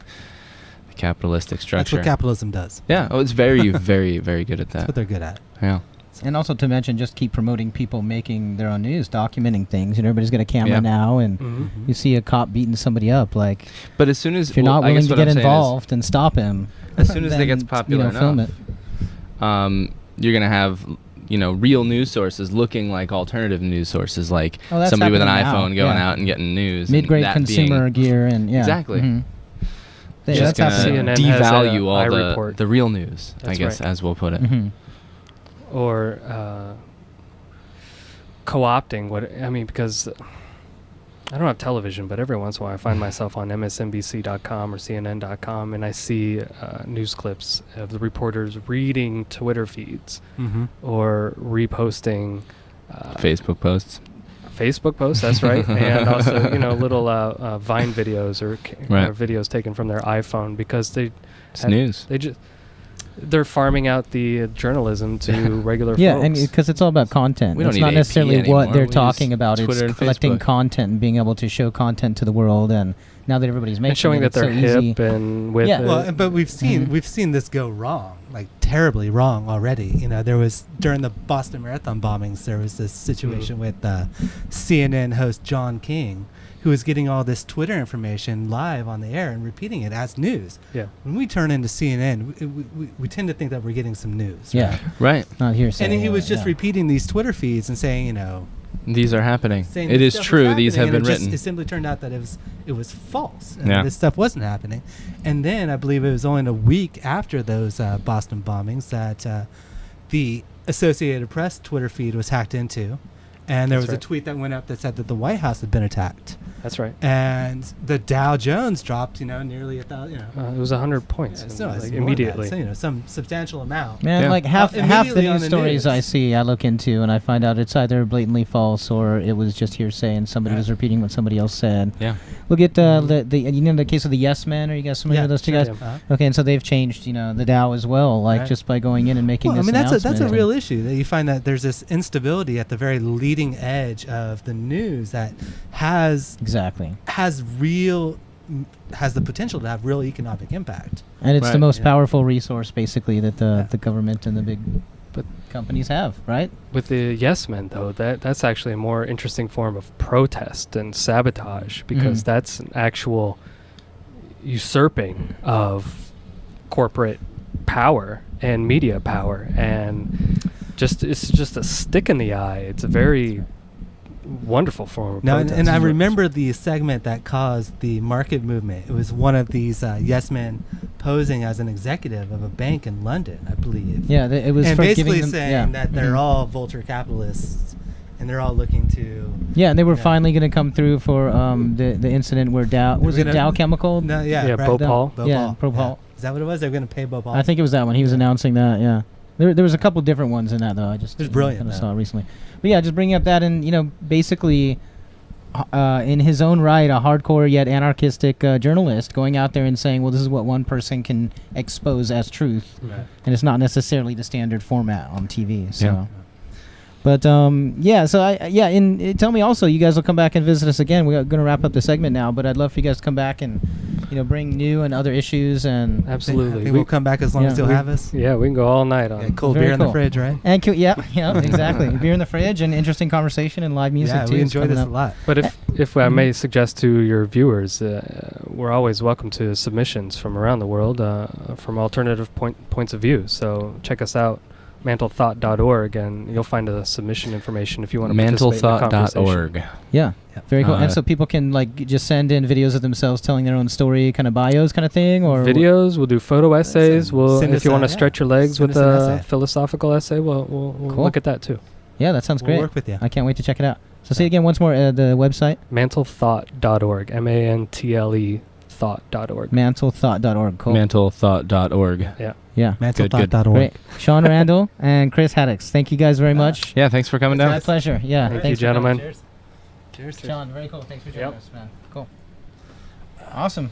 capitalistic structure. That's what capitalism does. Yeah. Oh, it's very, very, very good at that. That's what they're good at. Yeah. And also to mention, just keep promoting people making their own news, documenting things. You know, everybody's got a camera now, and you see a cop beating somebody up. Like, but as soon as if you're not willing to get involved and stop him, as soon as they gets popular enough, film it. You're gonna have, you know, real news sources looking like alternative news sources, like somebody with an iPhone going out and getting news. Mid-grade consumer gear and exactly. That's gonna devalue all the real news, I guess, as we'll put it. Or co-opting because I don't have television, but every once in a while I find myself on MSNBC.com or CNN.com, and I see news clips of the reporters reading Twitter feeds or reposting Facebook posts. That's right. And also, you know, little Vine videos or videos taken from their iPhone, because it's news. They're farming out the journalism to regular folks. Yeah, and because it's all about content. It's not necessarily what they're talking about. It's collecting content and being able to show content to the world. And now that everybody's making and showing that they're hip and with it. Well, but we've seen this go wrong, like terribly wrong already. You know, there was during the Boston Marathon bombings, there was this situation with CNN host John King, who was getting all this Twitter information live on the air and repeating it as news. Yeah. When we turn into CNN, we tend to think that we're getting some news. Yeah. Right. Not hearsay. And he was just repeating these Twitter feeds and saying, you know, these are happening. It is true. These have been written. It simply turned out that it was false. And this stuff wasn't happening. And then I believe it was only a week after those Boston bombings that the Associated Press Twitter feed was hacked into. And there was a tweet that went up that said that the White House had been attacked. That's right. And the Dow Jones dropped, nearly 1,000. It was 100 points. Immediately. So, some substantial amount. Man, like half the news stories I see, I look into, and I find out it's either blatantly false or it was just hearsay, and somebody was repeating what somebody else said. Yeah. Look at the case of the Yes Men. Are you guys familiar with those two guys? Okay, and so they've changed, the Dow as well, just by going in and making this announcement. That's a real issue, that you find that there's this instability at the very leading edge of the news that has real has the potential to have real economic impact. And it's the most Yeah. powerful resource, basically, that the government and the big companies have, right? With the yes men, though, that's actually a more interesting form of protest and sabotage, because that's an actual usurping of corporate power and media power, and it's just a stick in the eye. It's a very wonderful form of protest. And I remember the segment that caused the market movement. It was one of these yes men posing as an executive of a bank in London, I believe. Yeah, it was and for basically giving them, saying that they're all vulture capitalists, and they're all looking to. Yeah, and they were finally going to come through for the incident where Dow Dow Chemical. No, yeah, right, Bhopal. Yeah, Bhopal. Is that what it was? They were going to pay Bhopal. I think it was that one. He was announcing that. Yeah, there was a couple different ones in that though. I just It was brilliant, kind of though. saw it recently. But yeah, just bringing up that, and basically, in his own right, a hardcore yet anarchistic journalist going out there and saying, well, this is what one person can expose as truth, Right. and it's not necessarily the standard format on TV. So. Yeah. But tell me also, you guys will come back and visit us again. We're going to wrap up the segment now, but I'd love for you guys to come back and bring new and other issues and Absolutely. I think we'll come back as long as you'll have us. Yeah, we can go all night on. Yeah, cold Very beer in the cool. fridge, right? and exactly. Beer in the fridge and interesting conversation and live music Yeah, too. we is enjoy coming this up. a lot. But if I may suggest to your viewers, we're always welcome to submissions from around the world, from alternative points of view. So check us out, mantlethought.org, and you'll find the submission information if you want to participate in the conversation. Mantlethought.org. Yeah, very cool. And so people can just send in videos of themselves telling their own story, kind of bios, kind of thing, or Videos. We'll do photo essays. We'll, Send if us you a- want to yeah, stretch your legs send with us an a essay. philosophical essay, we'll Cool. look at that too. Yeah, that sounds We'll great. work with you. I can't wait to check it out. So say again once more the website. Mantlethought.org. MANTLE thought.org. Mantlethought.org. Cool. Mantlethought.org. Yeah. Yeah. Mantlethought.org. Great. Sean Randall and Chris Haddix. Thank you guys very much. Yeah, thanks for coming It's down. my pleasure. Yeah. Thank thanks you, for coming. gentlemen. Cheers. Sean, very cool. Thanks for joining Yep. us, man. Cool. Awesome.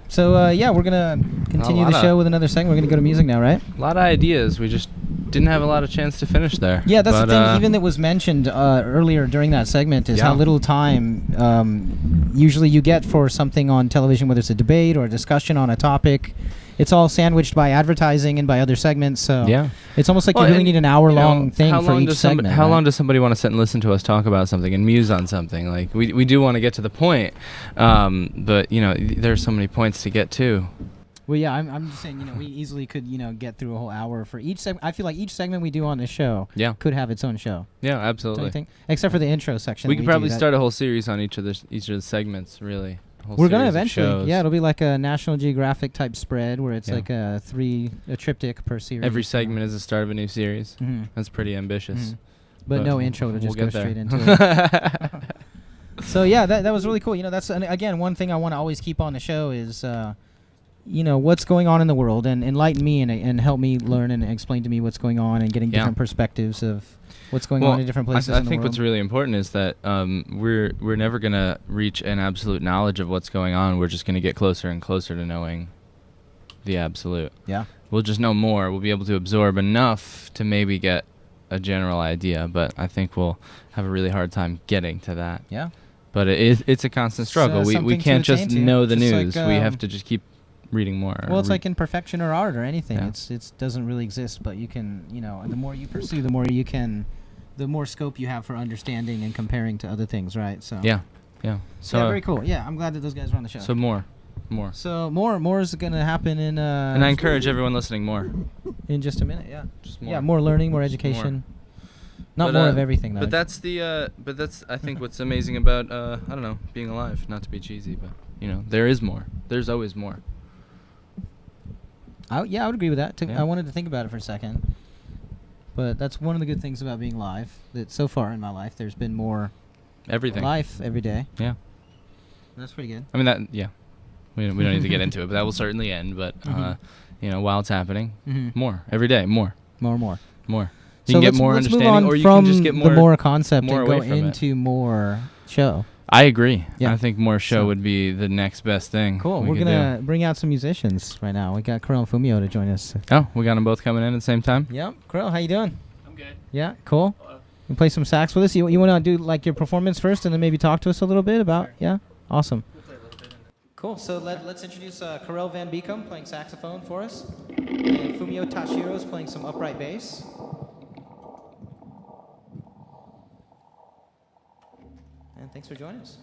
So, we're going to continue the lot show with another segment. We're going to go to music now, right? A lot of ideas. We just didn't have a lot of chance to finish there. Yeah, that's But, the thing. Even that was mentioned earlier during that segment is how Yeah. little time usually you get for something on television, whether it's a debate or a discussion on a topic. It's all sandwiched by advertising and by other segments. So Yeah. it's almost like Well, you really and, need an hour-long thing how for long each does segment. How right? long does somebody want to sit and listen to us talk about something and muse on something? Like we do want to get to the point, but there's so many points to get to. Well, yeah, I'm just saying, we easily could, get through a whole hour for each segment. I feel like each segment we do on this show Yeah. could have its own show. Yeah, Don't you absolutely. think? Except for the intro section. We that could do probably that- start a whole series on each of the segments. Really. Whole We're gonna series of eventually. shows. Yeah, it'll be like a National Geographic type spread where it's Yeah. like a triptych per series. Every segment is the start of a new series. Mhm. That's pretty ambitious. Mhm. But no intro to we'll just go get there. straight into it. So yeah, that was really cool. That's again one thing I want to always keep on the show is what's going on in the world and enlighten me and help me learn and explain to me what's going on and getting different perspectives of what's going on in different places. I in the think world. what's really important is that we're never gonna reach an absolute knowledge of what's going on. We're just gonna get closer and closer to knowing the absolute. Yeah. We'll just know more. We'll be able to absorb enough to maybe get a general idea, but I think we'll have a really hard time getting to that. Yeah. But it's a constant struggle. We something to can't just attain to. know the Just news. like, We have to just keep reading more. Well, it's like in perfection or art or anything. Yeah. It doesn't really exist, but you can, and the more you pursue, the more you can, the more scope you have for understanding and comparing to other things, right? So yeah. So yeah, very cool. Yeah, I'm glad that those guys were on the show. So more. So more is going to happen in And I encourage everyone listening more. in just a minute. Yeah. Just more. Yeah, more learning, more education. Not more of everything though. But that's I think what's amazing about I don't know, being alive. Not to be cheesy, but there is more. There's always more. I would agree with that. Yeah. I wanted to think about it for a second. But that's one of the good things about being live. That so far in my life, there's been more Everything. life every day. Yeah. That's pretty good. I mean we don't need to get into it, but that will certainly end. But while it's happening, more every day, more. More. You can get more let's understanding, move on or you from can just get more. the more concept more and go away from it. into more show. I agree. Yeah. I think more show So- would be the next best thing. Cool. we We're could gonna bring out some musicians right now. We got Krill and Fumio to join us. do. Oh, we got them both coming in at the same time. Yep. Krill, how you doing? I'm good. Yeah. Cool. You play some sax with us. You want to do like your performance first, and then maybe talk to us a little bit about? Sure. Yeah. Awesome. We'll play a little bit. Cool. So let's introduce Karel Van Beekom playing saxophone for us. And Fumio Tashiro is playing some upright bass. And thanks for joining us.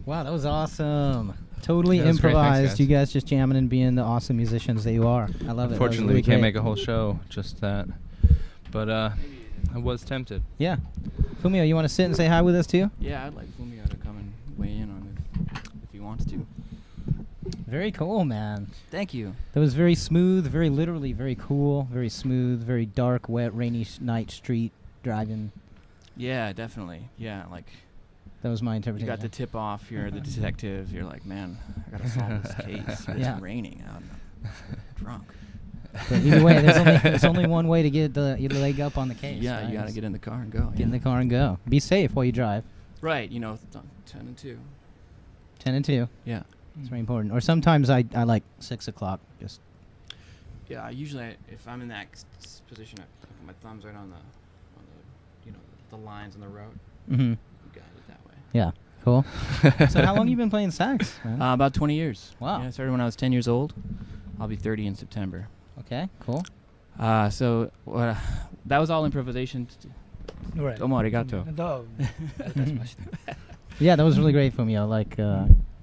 Wow, that was awesome. Totally Yeah, that was great. Thanks, improvised. guys. You guys just jamming and being the awesome musicians that you are. I love it. Unfortunately, we can't make a whole show just that. But I was tempted. Yeah. Fumio, you want to sit and say hi with us too? Yeah, I'd like Fumio to come and weigh in on it if he wants to. Very cool, man. Thank you. That was very smooth, very literally very cool, very smooth, very dark, wet, rainy night street driving. Yeah, definitely. Yeah, like That was my you interpretation. got the tip off. You're the detective. You're like, man, I gotta solve this case. It's Yeah. raining out. I'm drunk. But either way, there's only one way to get your leg up on the case. Yeah, right? you gotta get in the car and go. Get in the car and go. Be safe while you drive. Right, 10 and 2. 10 and 2. Yeah. It's very important. Or sometimes I like 6 o'clock. Just Yeah, usually if I'm in that position, I put my thumbs right on the the lines on the road. mm-hmm. You got it that way. Yeah. Cool. So how long you been playing sax, man? About 20 years. Wow. Yeah, I started when I was 10 years old. I'll be 30 in September. Okay, cool. So that was all improvisation. Right. Domo arigato. No. Yeah, that was really great, Fumio. Like,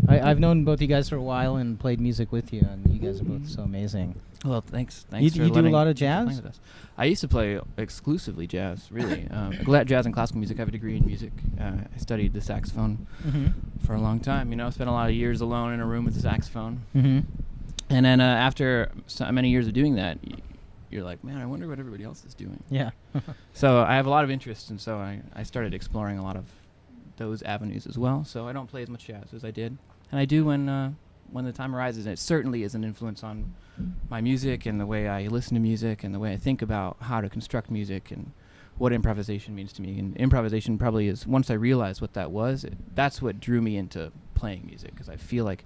I've known both you guys for a while and played music with you, and you guys are both so amazing. Well, thanks. You For do a letting lot of me play jazz? with us. I used to play exclusively jazz, really. Jazz and classical music. I have a degree in music. I studied the saxophone Mm-hmm. for a long time. Spent a lot of years alone in a room with the saxophone. Mm-hmm. And then after so many years of doing that, you're like, man, I wonder what everybody else is doing. Yeah. So I have a lot of interest, and so I started exploring a lot of those avenues as well. So I don't play as much jazz as I did, and I do when the time arises. And it certainly is an influence on my music and the way I listen to music and the way I think about how to construct music and what improvisation means to me. And improvisation probably is, once I realized what that was, that's what drew me into playing music, because I feel like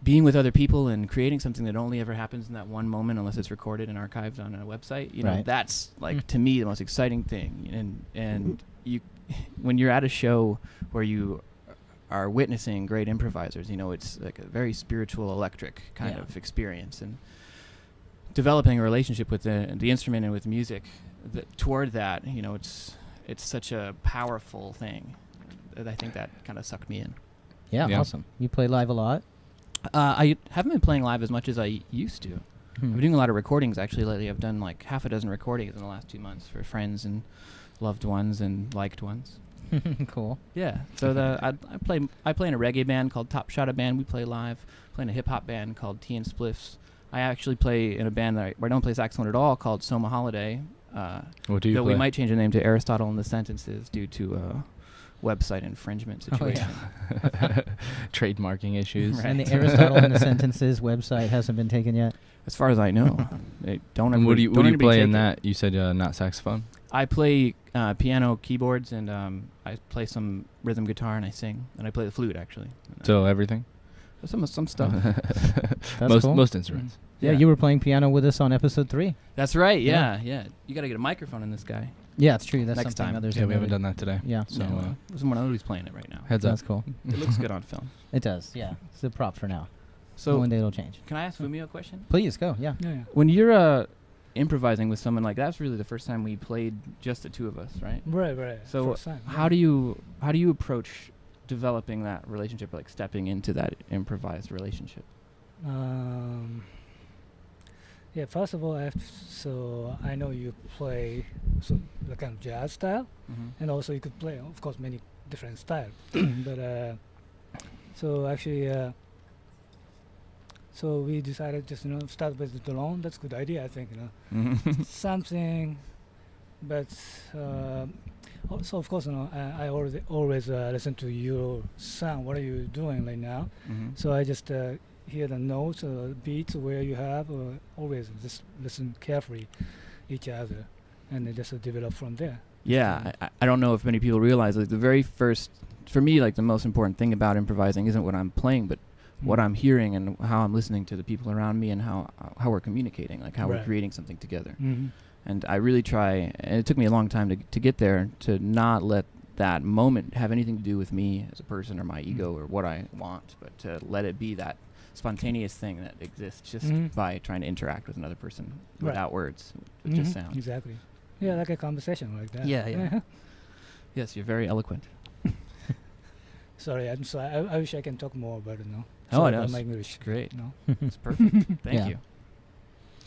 being with other people and creating something that only ever happens in that one moment unless it's recorded and archived on a website, Right. that's like to me the most exciting thing. And you when you're at a show where you are witnessing great improvisers, it's like a very spiritual, electric kind Yeah. of experience, and developing a relationship with the instrument and with music toward that, it's such a powerful thing that I think that kind of sucked me in. Yeah, awesome. You play live a lot? I haven't been playing live as much as I used to. Hmm. I've been doing a lot of recordings actually lately. I've done like half a dozen recordings in the last 2 months for friends and loved ones and liked ones. Cool. Yeah. So I play in a reggae band called Top Shot Band. We play live. Play in a hip hop band called Tea and Spliffs. I actually play in a band where I don't play saxophone at all called Soma Holiday. What do you Though play? we might change the name to Aristotle in the Sentences due to website infringement situation. Trademarking issues. Right. And the Aristotle in the Sentences website hasn't been taken yet. As far as I know, they don't. And what do you play in take it. that? You said not saxophone. I play piano, keyboards, and I play some rhythm guitar, and I sing, and I play the flute actually. So everything. Some stuff. That's cool. Most instruments. Yeah, you were playing piano with us on episode 3. That's right. Yeah. You got to get a microphone in this guy. Yeah, it's true. That's Next something time. others Yeah, we haven't done that today. Yeah. So someone else playing it right now. heads up. That's cool. It looks good on film. It does. Yeah, it's a prop for now. So one day it'll change. can I ask Fumio a question? Please go. Yeah. When you're improvising with someone, like that's really the first time we played just the two of us, right? Right. So how do you approach developing that relationship, like stepping into that improvised relationship? Yeah, first of all, so I know you play the kind of jazz style, and also you could play, of course, many different styles. But so actually, so we decided just start with the drone. That's a good idea, I think. Something, but also of course, I always listen to your sound. What are you doing right now? So I just hear the notes or beats where you have, always just listen carefully each other, and then just develop from there. Yeah, I don't know if many people realize, like the very first, for me, like the most important thing about improvising isn't what I'm playing, but what I'm hearing and how I'm listening to the people around me and how we're communicating, like how we're creating something together. And I really try, and it took me a long time to get there, to not let that moment have anything to do with me as a person or my ego or what I want, but to let it be that spontaneous thing that exists just by trying to interact with another person without words, with just sound. Exactly. Yeah, like a conversation like that. Yeah. Yes, you're very eloquent. Sorry, I wish I can talk more, but no. Oh, I know. My English. Great. No. It's perfect. Thank you.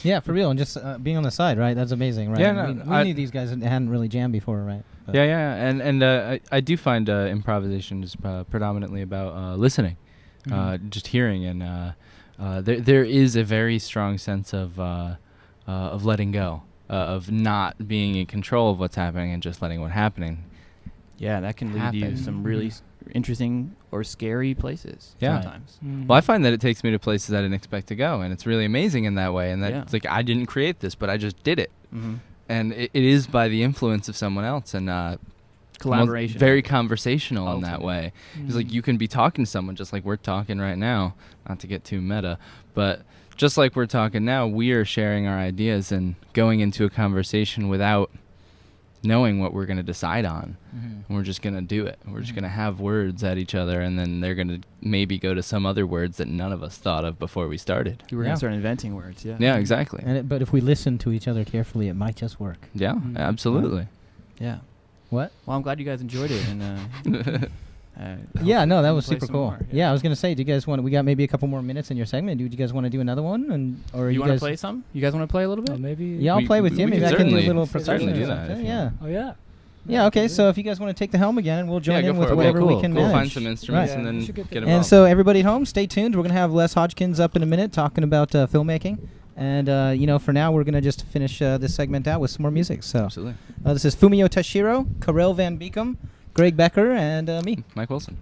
Yeah, for real, and just being on the side, right? That's amazing, right? Yeah, no, we knew these guys hadn't really jammed before, right? But and I do find improvisation is predominantly about listening, just hearing, and there is a very strong sense of letting go, of not being in control of what's happening and just letting what's happening. Yeah, that can lead you to some really interesting or scary places sometimes. Well, I find that it takes me to places I didn't expect to go, and it's really amazing in that way. And that it's like I didn't create this, but I just did it, and it is by the influence of someone else and collaboration. Very conversational in that way. It's like you can be talking to someone just like we're talking right now. Not to get too meta, but just like we're talking now, we are sharing our ideas and going into a conversation without knowing what we're going to decide on. And we're just going to do it. We're just going to have words at each other, and then they're going to maybe go to some other words that none of us thought of before we started. You were going to start inventing words, Yeah, exactly. but if we listen to each other carefully, it might just work. Yeah, absolutely. Yeah. What? Well, I'm glad you guys enjoyed it. And yeah, no, that was play super some cool. more, Yeah, I was gonna say, do you guys want? We got maybe a couple more minutes in your segment. Do you guys want to do another one, or you you want to guys play some? You guys want to play a little bit? Maybe. Yeah, I'll play with you. we Maybe can I can do a certainly- little certainly percussion do or that something. if you Yeah. Oh yeah. Yeah. Okay. So if you guys want to take the helm again, and we'll join in with whatever we can We'll manage. find some instruments Right. and then We should get get involved. And so everybody at home, stay tuned. We're gonna have Les Hodgkins up in a minute talking about filmmaking. And for now, we're gonna just finish this segment out with some more music. So Absolutely. this is Fumio Tashiro, Karel Van Beekum, Greg Becker, and me. Mike Wilson.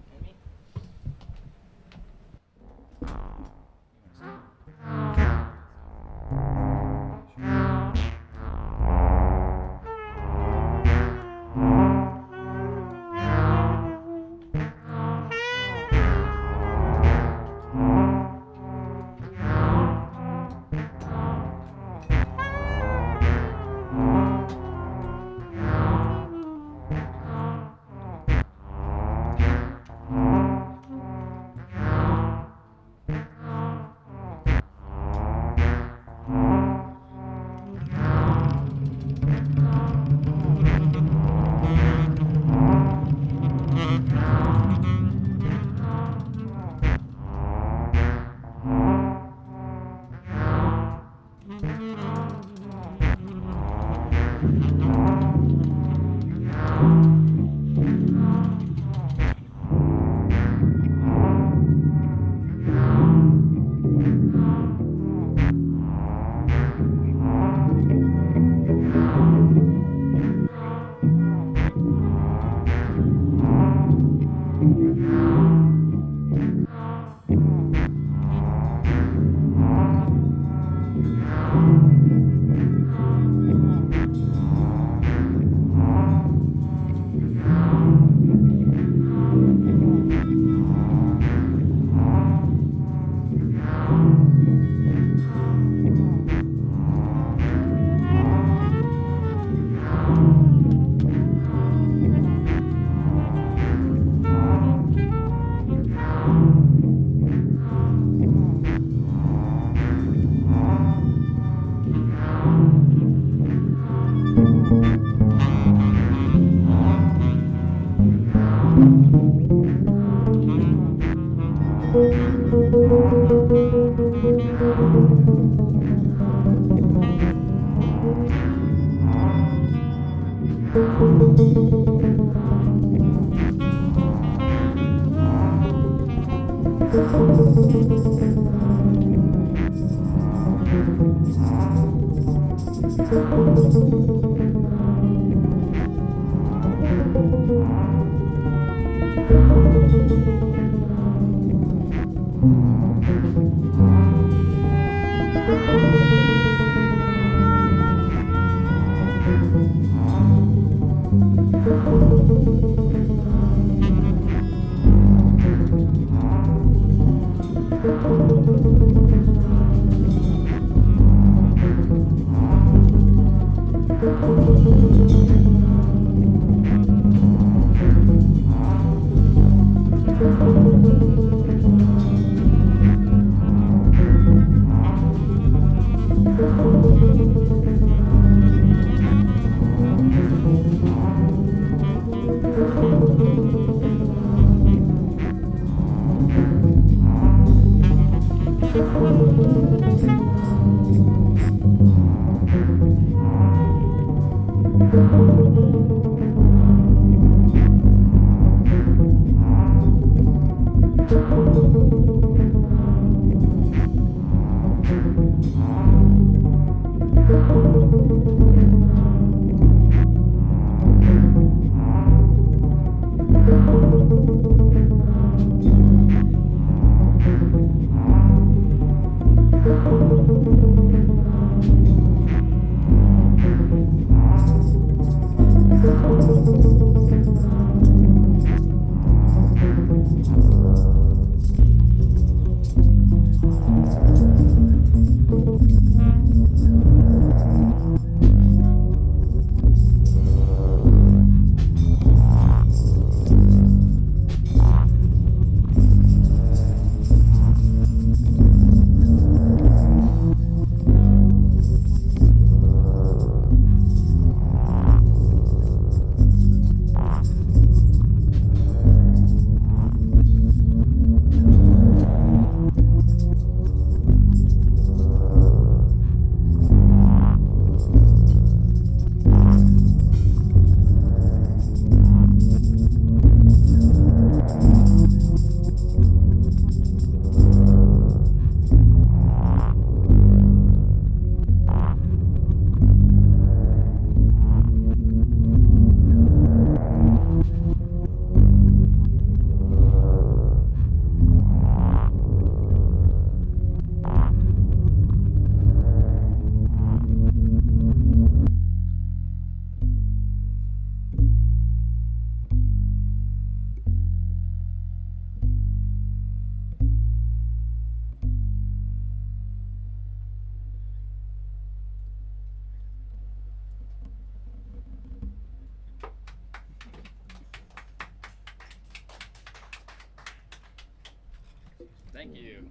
Thank you.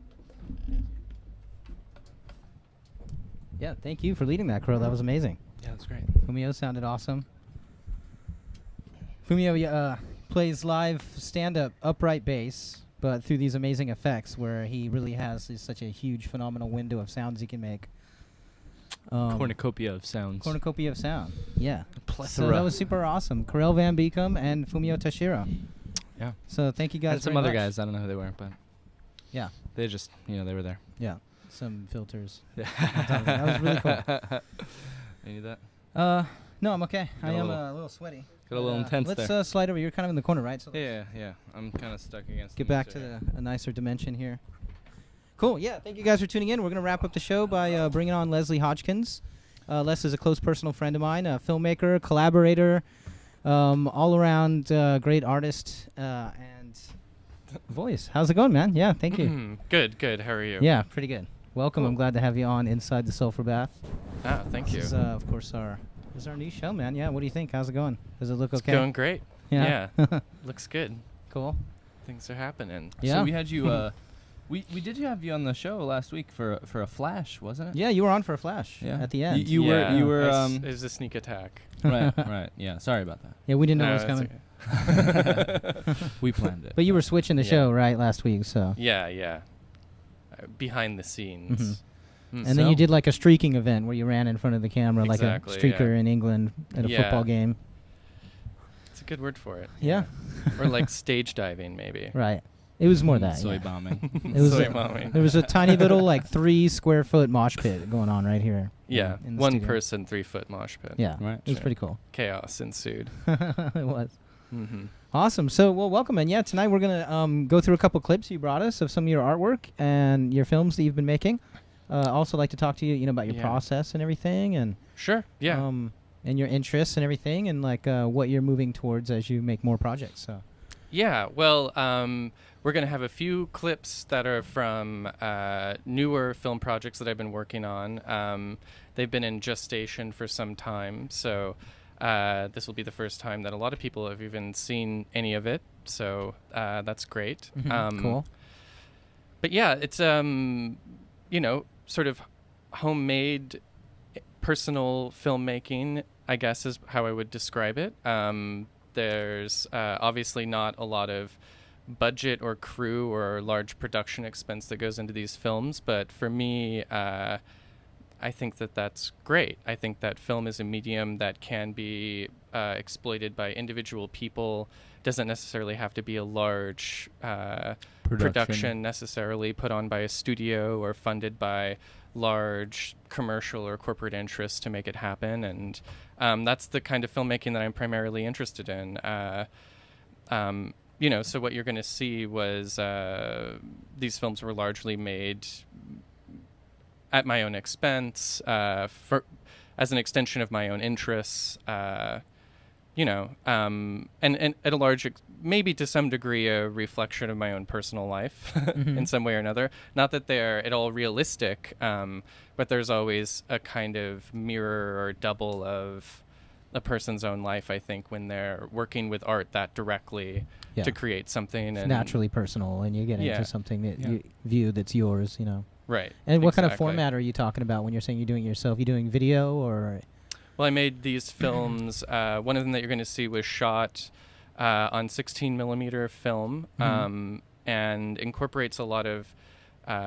Yeah, thank you for leading that, Crow. That was amazing. Yeah, that's great. Fumio sounded awesome. Fumio plays live stand-up upright bass, but through these amazing effects where he really has such a huge, phenomenal window of sounds he can make. Cornucopia of sounds. Cornucopia of sound, yeah. Plethora. So that was super awesome. Karel Van Beekum and Fumio Tashiro. Yeah. So thank you guys And some very other much. guys. I don't know who they were, but Yeah, they just, they were there. yeah. Some filters. Yeah. That was really cool. You need that? No, I'm okay. Got I a am little- a little sweaty. Got a little intense let's, there. slide over. You're kind of in the corner, right? So let's Yeah. I'm kind of stuck against get the back mixer to a nicer dimension here. Cool. Yeah. Thank you guys for tuning in. We're going to wrap up the show by bringing on Leslie Hodgkins. Les is a close personal friend of mine, a filmmaker, collaborator, all-around great artist and voice. How's it going, man? Yeah, thank you. Good. How are you? Yeah, pretty good. Welcome. Cool. I'm glad to have you on Inside the Sulphurbath. Ah, thank you. This is, of course, this is our new show, man. Yeah, what do you think? How's it going? Does it look It's okay? going great. Yeah. Looks good. Cool. Things are happening. Yeah. So we had you. We did have you on the show last week for a flash, wasn't it? Yeah, you were on for a flash Yeah. at the end. You were. It was a sneak attack. Right. Yeah. Sorry about that. Yeah, we didn't know No, it was it's coming. okay. We planned it. But you were switching the Yeah. show, right, last week, so. Yeah. Behind the scenes. Mhm. Mm. And then you did like a streaking event where you ran in front of the camera Exactly, like a streaker yeah. in England at a Yeah. football game. It's a good word for it. Yeah. Or like stage diving, maybe. Right. It was more that. soy yeah. bombing. It was Soy a- bombing. There was a tiny little 3 square foot mosh pit going on right here. Yeah, in the one studio. person, 3-foot mosh pit. Yeah. Right. It was Sure. pretty cool. Chaos ensued. It was. Mm-hmm. Awesome. So, well, welcome. And yeah, tonight we're going to go through a couple clips you brought us of some of your artwork and your films that you've been making. Also like to talk to you, about your Yeah. process and everything and Sure. Yeah. and your interests and everything and what you're moving towards as you make more projects. So, Yeah, well, we're going to have a few clips that are from newer film projects that I've been working on. They've been in gestation for some time, so this will be the first time that a lot of people have even seen any of it, so that's great. cool. But yeah, it's, sort of homemade personal filmmaking, I guess is how I would describe it. there's obviously not a lot of budget or crew or large production expense that goes into these films, but for me, I think that that's great. I think that film is a medium that can be exploited by individual people. Doesn't necessarily have to be a large production necessarily put on by a studio or funded by large commercial or corporate interests to make it happen. And that's the kind of filmmaking that I'm primarily interested in. So what you're going to see was these films were largely made at my own expense, as an extension of my own interests, and at a large, maybe to some degree, a reflection of my own personal life in some way or another. Not that they're at all realistic, but there's always a kind of mirror or double of a person's own life, I think, when they're working with art that directly to create something. It's and naturally personal, and you get into something that you view that's yours, Right. And what kind of format are you talking about when you're saying you're doing it yourself? You doing video or? Well, I made these films. One of them that you're going to see was shot on 16 millimeter film, and incorporates a lot of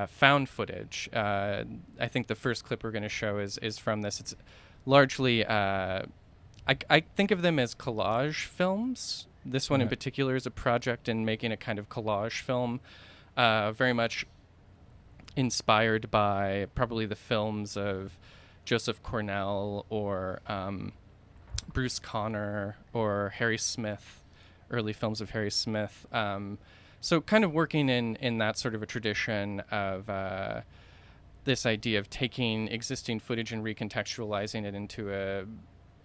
found footage. I think the first clip we're going to show is from this. It's largely, I think of them as collage films. This one in particular is a project in making a kind of collage film, very much inspired by probably the films of Joseph Cornell or Bruce Conner or Harry Smith, early films of Harry Smith. So kind of working in that sort of a tradition of this idea of taking existing footage and recontextualizing it into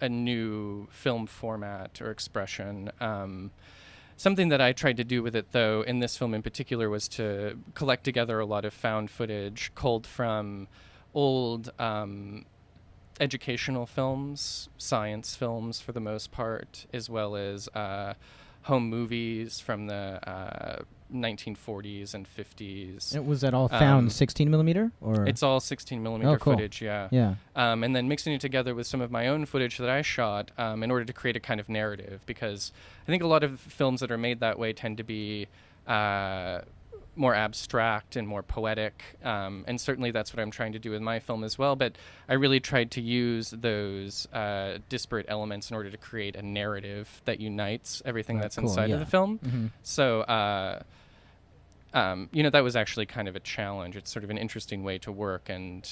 a new film format or expression. Something that I tried to do with it, though, in this film in particular, was to collect together a lot of found footage culled from old educational films, science films for the most part, as well as home movies from the 1940s and 50s. Was that all found 16 millimeter? Or it's all 16 millimeter footage, yeah. And then mixing it together with some of my own footage that I shot in order to create a kind of narrative, because I think a lot of films that are made that way tend to be more abstract and more poetic, and certainly that's what I'm trying to do with my film as well, but I really tried to use those disparate elements in order to create a narrative that unites everything that's inside of the film. So that was actually kind of a challenge. It's sort of an interesting way to work, and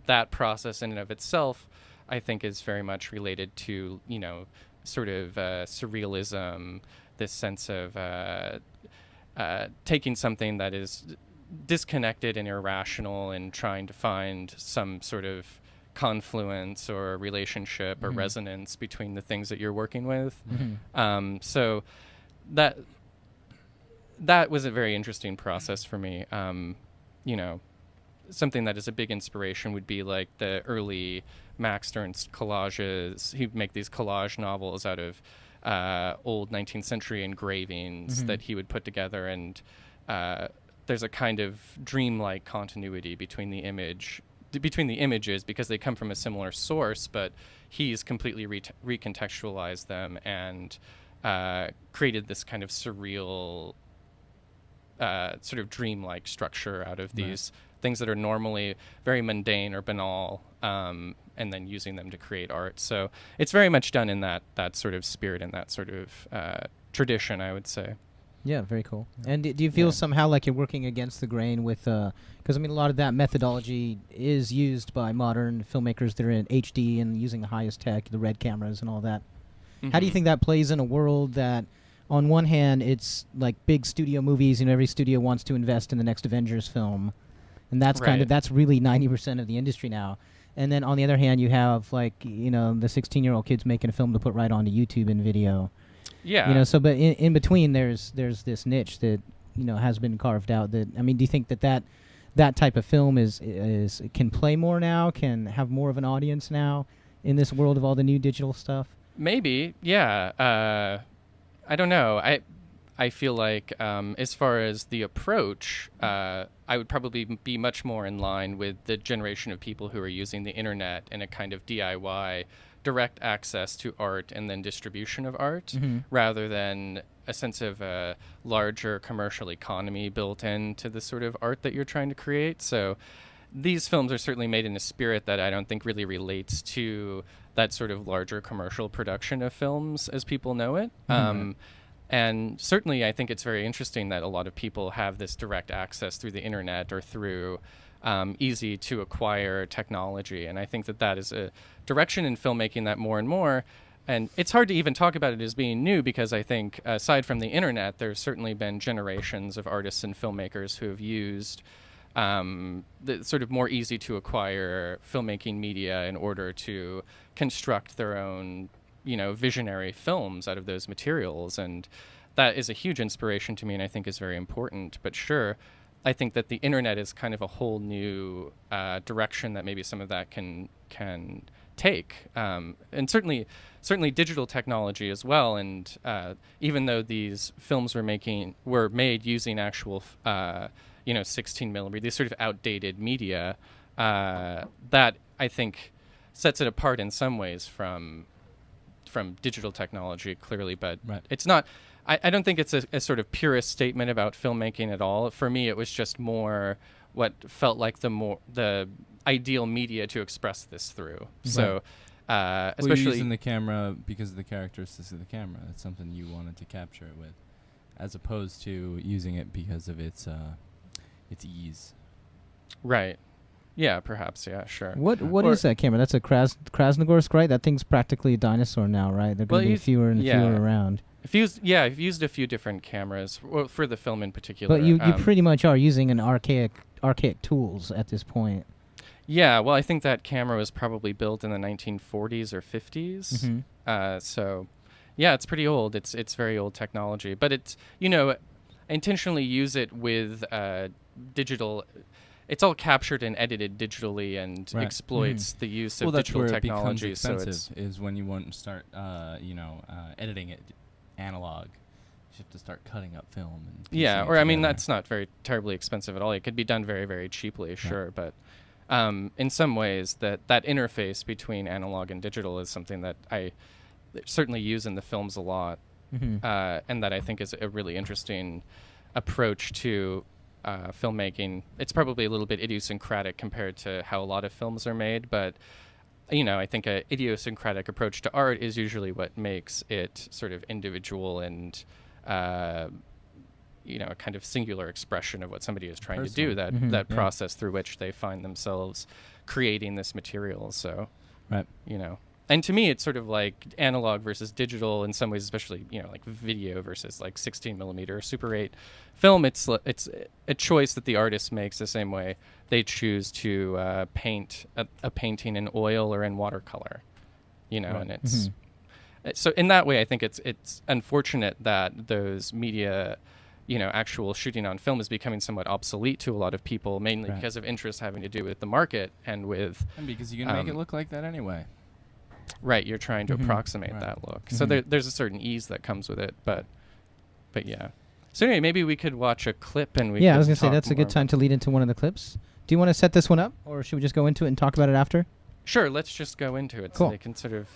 that process in and of itself, I think, is very much related to, sort of surrealism, this sense of taking something that is disconnected and irrational and trying to find some sort of confluence or relationship or resonance between the things that you're working with. So that was a very interesting process for me. Something that is a big inspiration would be like the early Max Ernst collages. He'd make these collage novels out of old 19th century engravings that he would put together, and there's a kind of dreamlike continuity between the images because they come from a similar source, but he's completely recontextualized them and created this kind of surreal sort of dreamlike structure out of these things that are normally very mundane or banal, and then using them to create art. So it's very much done in that sort of spirit and that sort of tradition, I would say. Yeah, very cool. And do you feel somehow like you're working against the grain with, because a lot of that methodology is used by modern filmmakers that are in HD and using the highest tech, the red cameras and all that. How do you think that plays in a world that, on one hand, it's like big studio movies, every studio wants to invest in the next Avengers film, and that's that's really 90% of the industry now. And then on the other hand, you have the 16-year-old kids making a film to put right onto YouTube and video. Yeah. But in between, there's this niche that has been carved out. That do you think that type of film is can play more now, can have more of an audience now in this world of all the new digital stuff? Maybe, yeah. I don't know. I feel like as far as the approach, I would probably be much more in line with the generation of people who are using the internet in a kind of DIY, direct access to art and then distribution of art, rather than a sense of a larger commercial economy built into the sort of art that you're trying to create. So these films are certainly made in a spirit that I don't think really relates to that sort of larger commercial production of films as people know it. And certainly I think it's very interesting that a lot of people have this direct access through the internet or through easy to acquire technology. And I think that that is a direction in filmmaking that more and more, and it's hard to even talk about it as being new, because I think aside from the internet, there's certainly been generations of artists and filmmakers who have used the sort of more easy to acquire filmmaking media in order to construct their own, visionary films out of those materials. And that is a huge inspiration to me, and I think is very important. But sure, I think that the internet is kind of a whole new direction that maybe some of that can take, and certainly digital technology as well. And even though these films were made using actual 16 millimeter, these sort of outdated media, that I think sets it apart in some ways from digital technology, clearly. But it's not. I don't think it's a sort of purist statement about filmmaking at all. For me, it was just more what felt like the ideal media to express this through. So, especially you're using the camera because of the characteristics of the camera. That's something you wanted to capture it with, as opposed to using it because of its ease. Right. Yeah, perhaps. Yeah, sure. What is that camera? That's a Krasnogorsk, right? That thing's practically a dinosaur now, right? They're going to be fewer and fewer around. I've used a few different cameras for the film in particular. But you pretty much are using an archaic tools at this point. Yeah, well, I think that camera was probably built in the 1940s or 50s. So, yeah, it's pretty old. It's very old technology. But it's, I intentionally use it with digital. It's all captured and edited digitally and exploits the use of digital technology. Well, that's where it becomes expensive, is when you want to start, editing it analog. You have to start cutting up film. Yeah, or I mean, that's not very terribly expensive at all. It could be done very, very cheaply, sure. But in some ways, that interface between analog and digital is something that I certainly use in the films a lot, and that I think is a really interesting approach to filmmaking. It's probably a little bit idiosyncratic compared to how a lot of films are made, but I think a idiosyncratic approach to art is usually what makes it sort of individual and a kind of singular expression of what somebody is trying to do, that process through which they find themselves creating this material. So, and to me, it's sort of like analog versus digital in some ways, especially, like video versus like 16 millimeter Super 8 film. It's a choice that the artist makes the same way they choose to paint a painting in oil or in watercolor, and it's so in that way, I think it's unfortunate that those media, actual shooting on film is becoming somewhat obsolete to a lot of people, mainly because of interests having to do with the market and because you can make it look like that anyway. Right, you're trying to approximate that look. So there's a certain ease that comes with it, but yeah. So anyway, maybe we could watch a clip and we. Yeah, I was gonna say that's a good time to lead into one of the clips. Do you want to set this one up, or should we just go into it and talk about it after? Sure, let's just go into it. Cool. So they can sort of.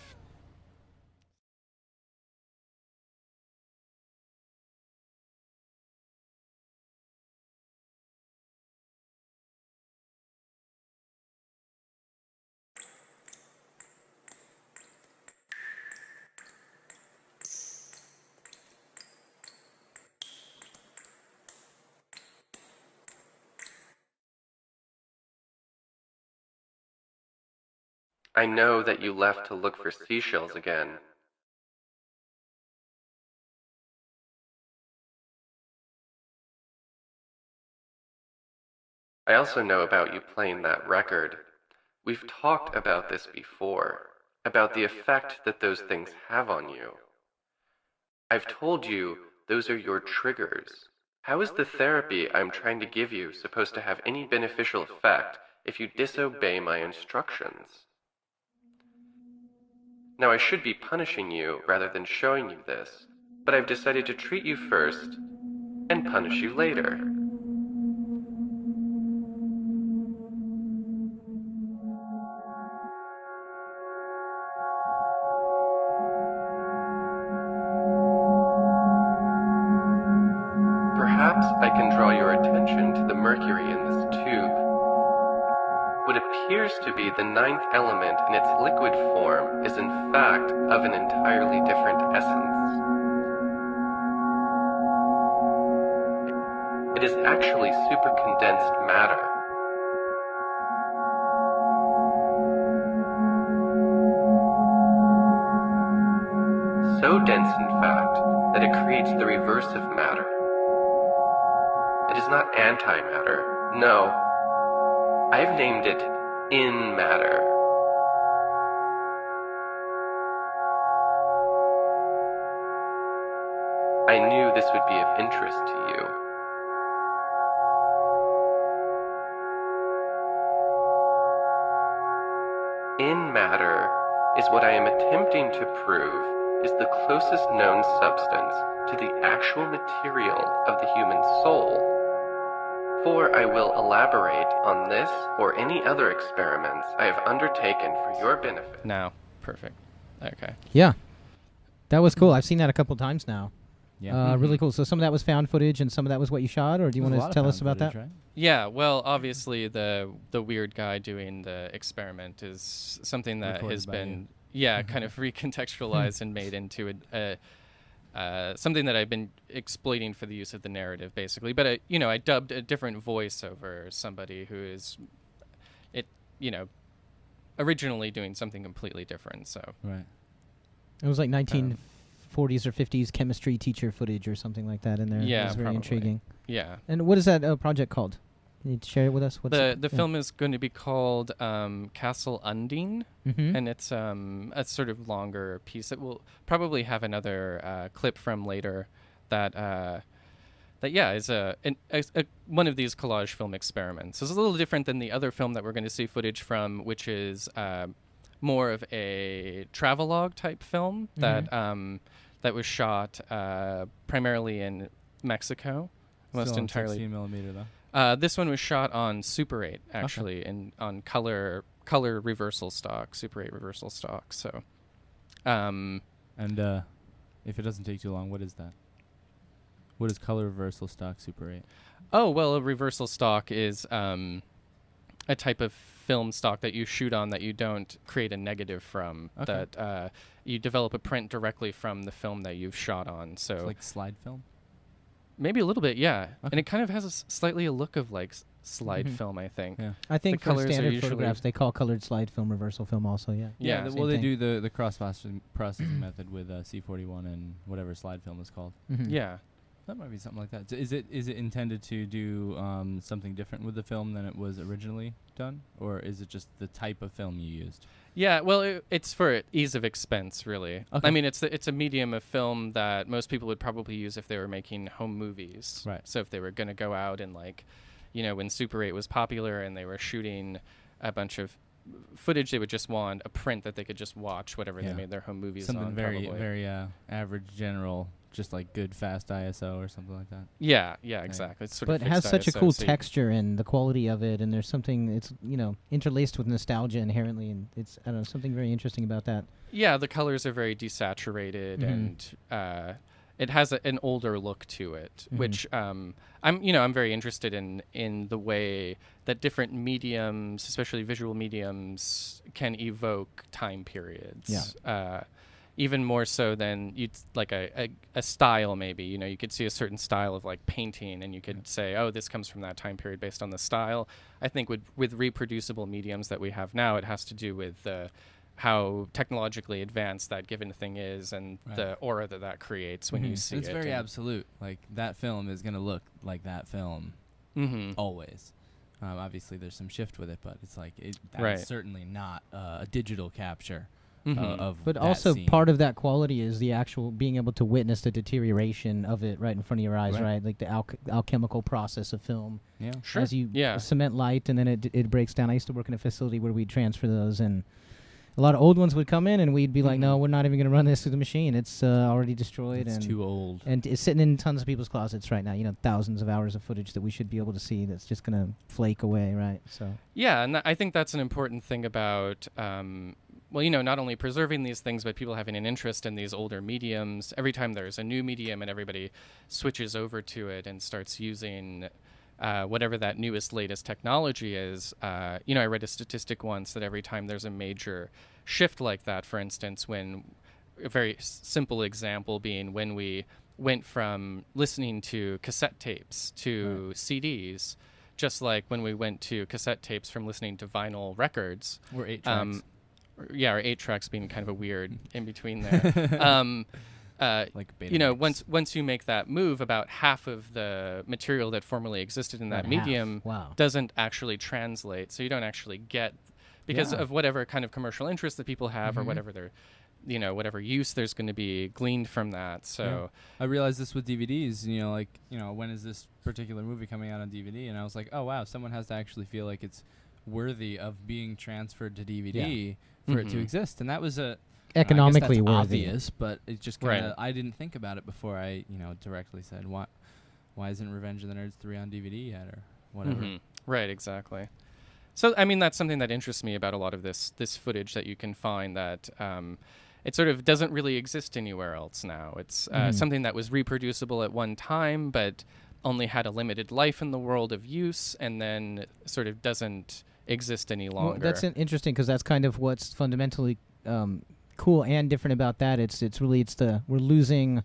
I know that you left to look for seashells again. I also know about you playing that record. We've talked about this before, about the effect that those things have on you. I've told you those are your triggers. How is the therapy I'm trying to give you supposed to have any beneficial effect if you disobey my instructions? Now, I should be punishing you rather than showing you this, but I've decided to treat you first and punish you later. perhaps I can draw your attention to the mercury in this tube. What appears to be the ninth element in its liquid form is in fact of an entirely different essence. It is actually supercondensed matter. So dense, in fact, that it creates the reverse of matter. It is not antimatter. No. I've named it in matter. I knew this would be of interest to you. In matter is what I am attempting to prove is the closest known substance to the actual material of the human soul. For I will elaborate on this or any other experiments I have undertaken for your benefit. Now, perfect. Okay. Yeah. That was cool. I've seen that a couple times now. Yeah. Really cool. So some of that was found footage and some of that was what you shot, or do you want to tell us about that? Right? Yeah, well, obviously the weird guy doing the experiment is something that Recorded has by been kind of recontextualized and made into something that I've been exploiting for the use of the narrative, basically. But I dubbed a different voice over somebody who is, originally doing something completely different. So Right. It was like 1940s or 50s chemistry teacher footage or something like that in there. Yeah, it was very probably. intriguing. Yeah. And what is that project called? Can you share it with us? The film is going to be called Casa London, Mm-hmm. and it's a sort of longer piece that we'll probably have another clip from later that is one of these collage film experiments. It's a little different than the other film that we're going to see footage from, which is more of a travelogue type film that was shot primarily in Mexico, almost Still on entirely. 16 millimeter though. This one was shot on Super 8, actually, and on color reversal stock, Super 8 reversal stock. So, And if it doesn't take too long, what is that? What is color reversal stock Super 8? oh well, a reversal stock is a type of film stock that you shoot on that you don't create a negative from. Okay. That you develop a print directly from the film that you've shot on. So It's like slide film? maybe a little bit, yeah. Okay. And it kind of has slightly a look of like slide Mhm. film, I think. Yeah. I think The for colors are standard usually- photographs, they call colored slide film reversal film also, yeah. Yeah, well, same they thing. do the processing method with C41 and whatever slide film is called. Mhm. Yeah. That might be something like that. So is it intended to do something different with the film than it was originally done, or is it just the type of film you used? Yeah, well, it's for ease of expense, really. Okay. I mean, it's a medium of film that most people would probably use if they were making home movies. Right. So if they were going to go out and when Super 8 was popular and they were shooting a bunch of footage, they would just want a print that they could just watch whatever they Yeah. made their home movies Something on. very probably. very average general, just like good fast ISO or something like that. Yeah, exactly. It's sort But of it has fixed such a ISO, cool so you- texture and the quality of it, and there's something, it's, interlaced with nostalgia inherently, and it's, I don't know, something very interesting about that. Yeah, the colors are very desaturated, Mhm. and it has an older look to it, Mhm. which I'm very interested in the way that different mediums, especially visual mediums, can evoke time periods. Yeah. Even more so than you'd like a style, maybe. You could see a certain style of like painting, and you could say, oh, this comes from that time period based on the style. I think with reproducible mediums that we have now, it has to do with how technologically advanced that given thing is, and Right. the aura that creates when you Mhm. see It's it. very absolute. Like that film is going to look like that film Mm-hmm. always. Obviously, there's some shift with it, but it's like that's Right. certainly not a digital capture Mm-hmm. of. But that also scene. part of that quality is the actual being able to witness the deterioration of it right in front of your eyes, Right. right? Like the alchemical process of film. Yeah. Sure. As you Yeah. cement light, and then it breaks down. I used to work in a facility where we'd transfer those, and a lot of old ones would come in, and we'd be like, Mhm. no, we're not even going to run this through the machine. It's already destroyed. It's and too old. And it's sitting in tons of people's closets right now. Thousands of hours of footage that we should be able to see that's just going to flake away, right? So. Yeah, and I think that's an important thing about well, you know, not only preserving these things, but people having an interest in these older mediums. Every time there's a new medium and everybody switches over to it and starts using whatever that newest, latest technology is. You know, I read a statistic once that every time there's a major shift like that, for instance, when a very simple example being when we went from listening to cassette tapes to CDs, just like when we went to cassette tapes from listening to vinyl records. Or 8 tracks. Yeah, or 8 tracks being kind of a weird in between there. Like you know, Betamax. once you make that move, about half of the material that formerly existed in that medium doesn't actually translate. So you don't actually get, because of whatever kind of commercial interest that people have or whatever their, you know, whatever use there's going to be gleaned from that. So I realized this with DVDs, you know, like, you know, when is this particular movie coming out on DVD? And I was like, oh, wow, someone has to actually feel like it's worthy of being transferred to DVD for it to exist. And that was economically I guess that's worthy. obvious, but it just kind of, I didn't think about it before I, you know, directly said, why isn't Revenge of the Nerds 3 on DVD yet or whatever? Right, exactly. So, I mean, that's something that interests me about a lot of this footage that you can find, that it sort of doesn't really exist anywhere else now. It's something that was reproducible at one time, but only had a limited life in the world of use, and then sort of doesn't exist any longer. Well, that's interesting, because that's kind of what's fundamentally cool and different about that. We're losing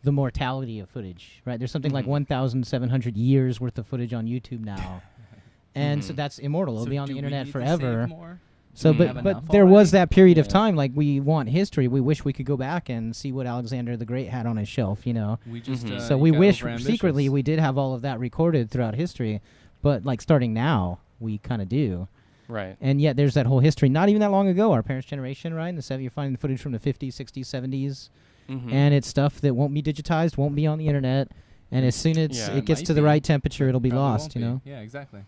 the mortality of footage, right? There's something like 1,700 years worth of footage on YouTube now. And so that's immortal. It'll be on the internet forever. So, but there was that period of time, like, we want history. We wish we could go back and see what Alexander the Great had on his shelf, you know. We just so we wish secretly we did have all of that recorded throughout history, but like starting now, we kind of do. Right. And yet there's that whole history. Not even that long ago, our parents' generation, right? In the 70s, you're finding footage from the 50s, 60s, 70s, and it's stuff that won't be digitized, won't be on the internet, and as soon as it gets to the right temperature, it'll be lost, you know. Yeah, exactly.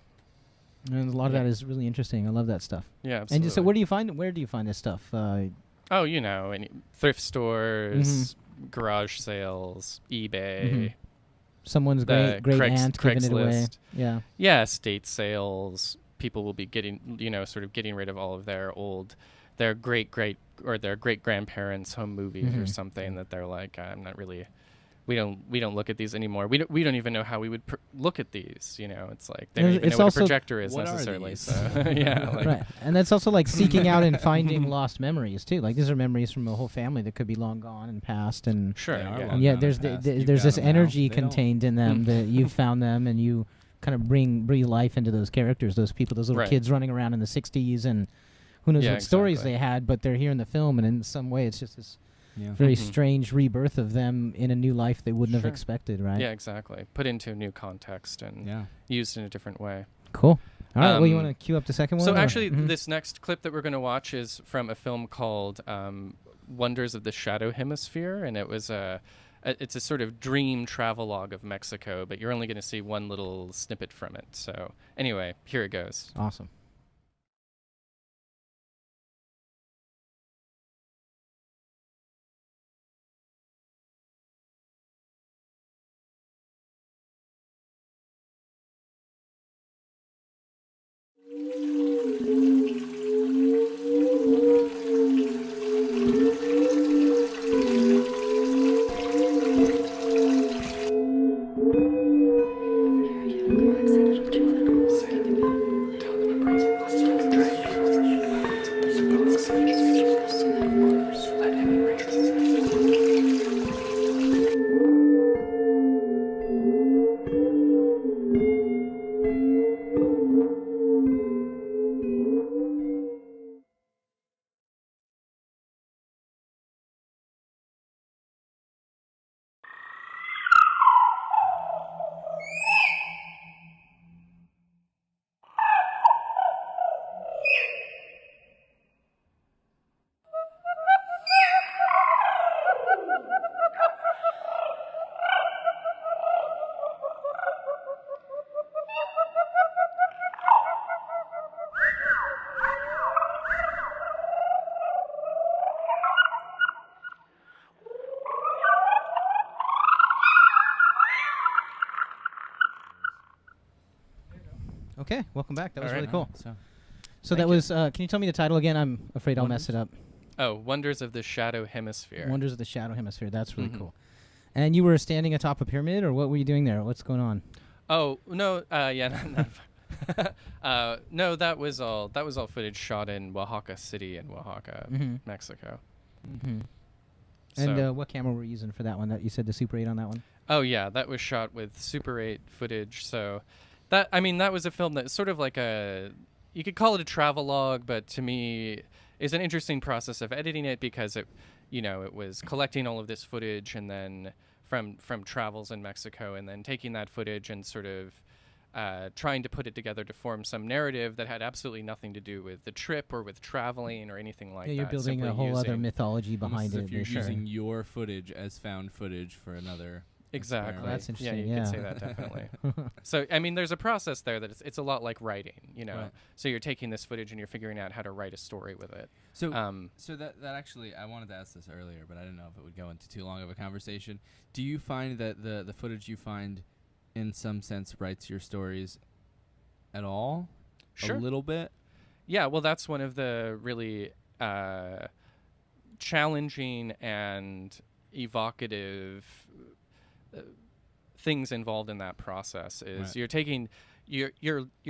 And a lot of that is really interesting. I love that stuff. Yeah, absolutely. And so where do you find this stuff? Oh, you know, any thrift stores, garage sales, eBay. Someone's great aunt giving it away. Yeah. Yeah, estate sales. People will be getting, you know, sort of getting rid of all of their great grandparents' home movies or something that they're like, I'm not really, we don't look at these anymore. We don't even know how we would look at these. You know, it's like they don't even know what a projector is necessarily. So yeah, like right. And that's also like seeking out and finding lost memories too. Like these are memories from a whole family that could be long gone and past. And there's this energy contained in them that you found them and you kind of breathe life into those characters, those people, those little kids running around in the 60s, and who knows what stories they had, but they're here in the film, and in some way it's just this very strange rebirth of them in a new life they wouldn't have expected, right? Yeah, exactly. Put into a new context and used in a different way. Cool. All right, well, you want to cue up the second one? So actually, this next clip that we're going to watch is from a film called Wonders of the Shadow Hemisphere, and it was it's a sort of dream travelogue of Mexico, but you're only going to see one little snippet from it. So anyway, here it goes. Awesome. Okay, welcome back. That was really cool. So So that was, can you tell me the title again? I'm afraid I'll mess it up. Oh, Wonders of the Shadow Hemisphere. Wonders of the Shadow Hemisphere. That's really cool. And you were standing atop a pyramid, or what were you doing there? What's going on? Oh, no, no, that was all footage shot in Oaxaca City in Oaxaca, Mexico. And what camera were you using for that one? That you said the Super 8 on that one? Oh yeah, that was shot with Super 8 footage. So that was a film that's sort of like you could call it a travelogue, but to me is an interesting process of editing it because it was collecting all of this footage and then from travels in Mexico and then taking that footage and sort of trying to put it together to form some narrative that had absolutely nothing to do with the trip or with traveling or anything like that. Yeah, you're building a whole other mythology behind it. If you're using your footage as found footage for another. Exactly. That's interesting. Yeah, you could say that definitely. So, I mean, there's a process there that it's a lot like writing, Right. So you're taking this footage and you're figuring out how to write a story with it. So, so that actually, I wanted to ask this earlier, but I didn't know if it would go into too long of a conversation. Do you find that the footage you find, in some sense, writes your stories at all? Sure. A little bit? Yeah, well, that's one of the really challenging and evocative things involved in that process is you're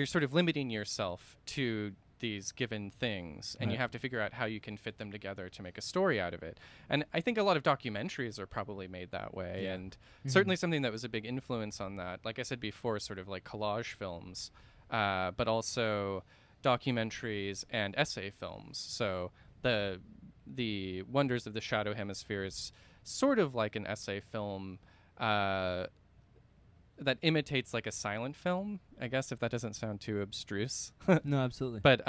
sort of limiting yourself to these given things and you have to figure out how you can fit them together to make a story out of it. And I think a lot of documentaries are probably made that way and certainly something that was a big influence on that, like I said before, sort of like collage films, but also documentaries and essay films. So the Wonders of the Shadow Hemisphere is sort of like an essay film that imitates like a silent film, I guess, if that doesn't sound too abstruse. No, absolutely. But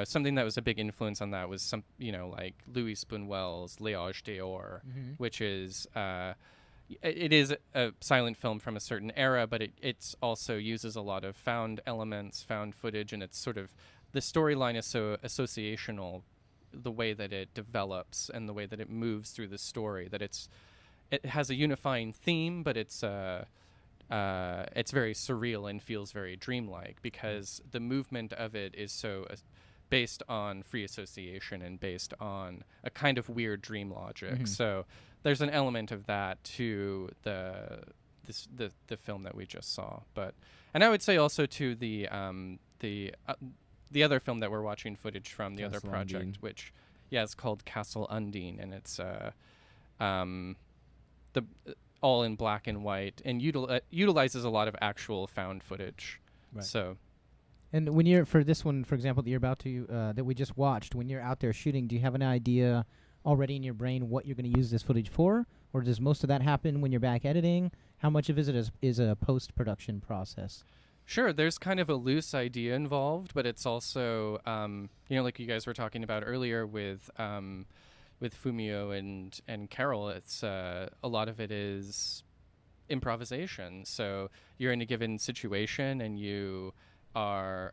something that was a big influence on that was some, like Louis Buñuel's L'Âge d'Or, which is it is a silent film from a certain era, but it's also uses a lot of found elements, found footage, and it's sort of the storyline is so associational, the way that it develops and the way that it moves through the story, that it has a unifying theme, but it's very surreal and feels very dreamlike because the movement of it is so based on free association and based on a kind of weird dream logic. So there's an element of that to the film that we just saw. And I would say also to the other film that we're watching footage from, the other project, Undine. Which it's called Casa London, and it's all in black and white, and utilizes a lot of actual found footage. Right. So, and when you're for this one, for example, that you're about to that we just watched, when you're out there shooting, do you have an idea already in your brain what you're going to use this footage for, or does most of that happen when you're back editing? How much of it is a post-production process? Sure, there's kind of a loose idea involved, but it's also, like you guys were talking about earlier with Fumio and Carol, it's a lot of it is improvisation. So you're in a given situation and you are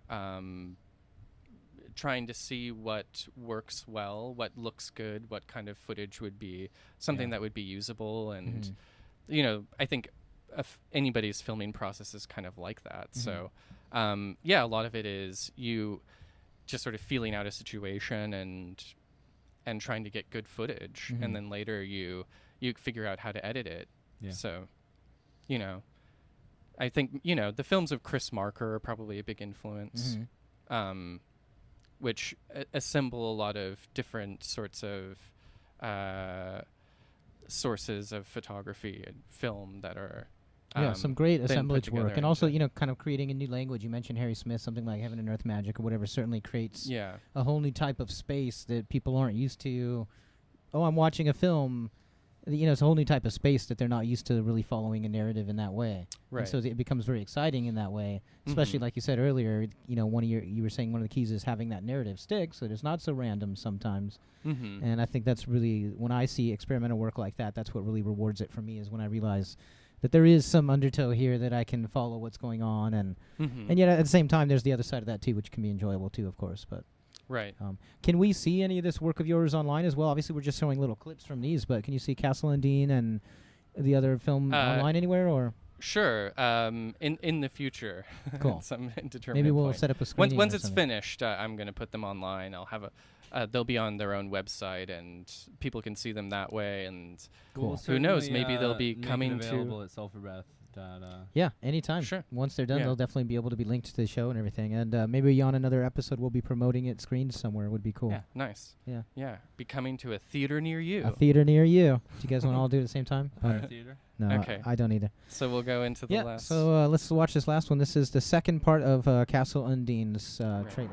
trying to see what works well, what looks good, what kind of footage would be something that would be usable. And, I think anybody's filming process is kind of like that. So, a lot of it is you just sort of feeling out a situation and trying to get good footage, and then later you figure out how to edit it. Yeah. So, I think the films of Chris Marker are probably a big influence, which assemble a lot of different sorts of sources of photography and film that are some great assemblage work, and also kind of creating a new language. You mentioned Harry Smith, something like Heaven and Earth Magic or whatever certainly creates a whole new type of space that people aren't used to. Oh, I'm watching a film. It's a whole new type of space that they're not used to really following a narrative in that way. Right. And so it becomes very exciting in that way, especially like you said earlier. You were saying one of the keys is having that narrative stick, so it's not so random sometimes. And I think that's really, when I see experimental work like that, that's what really rewards it for me, is when I realize that there is some undertow here that I can follow what's going on, and yet at the same time there's the other side of that too, which can be enjoyable too, of course. But can we see any of this work of yours online as well? Obviously we're just showing little clips from these, but can you see Casa London and the other film online anywhere? Or Sure. In the future. Cool. Some indeterminate Maybe we'll point. set up a screening. Once it's something. finished, I'm going to put them online. I'll have they'll be on their own website, and people can see them that way. And Cool. who knows? Maybe they'll be make coming it available to at Sulphurbath. Yeah, anytime. Sure. Once they're done, Yeah. they'll definitely be able to be linked to the show and everything. And maybe on another episode, we'll be promoting it screened somewhere. Would be cool. Yeah, nice. Yeah. Yeah, be coming to a theater near you. A theater near you. Do you guys want to all do it at the same time? Theater. No, Okay. I don't either. So we'll go into the Yeah. last. So let's watch this last one. This is the second part of Casa Londone's Right. trailer.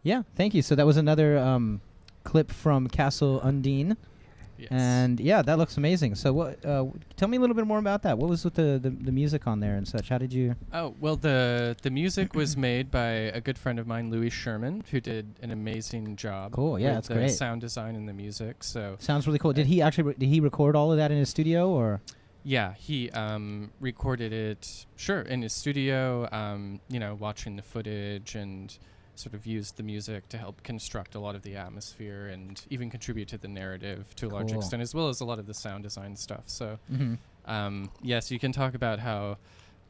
Yeah, thank you. So that was another clip from Casa London. Yes. And yeah, that looks amazing. So what? Tell me a little bit more about that. What was with the music on there and such? How did you? Oh well, the music was made by a good friend of mine, Louis Sherman, who did an amazing job. Cool. Yeah, that's with great. The sound design and the music. So sounds really cool. Did he actually did he record all of that in his studio or? Yeah, he recorded it. Sure, in his studio. Watching the footage and sort of used the music to help construct a lot of the atmosphere and even contribute to the narrative to a large extent, as well as a lot of the sound design stuff. So, yes, you can talk about how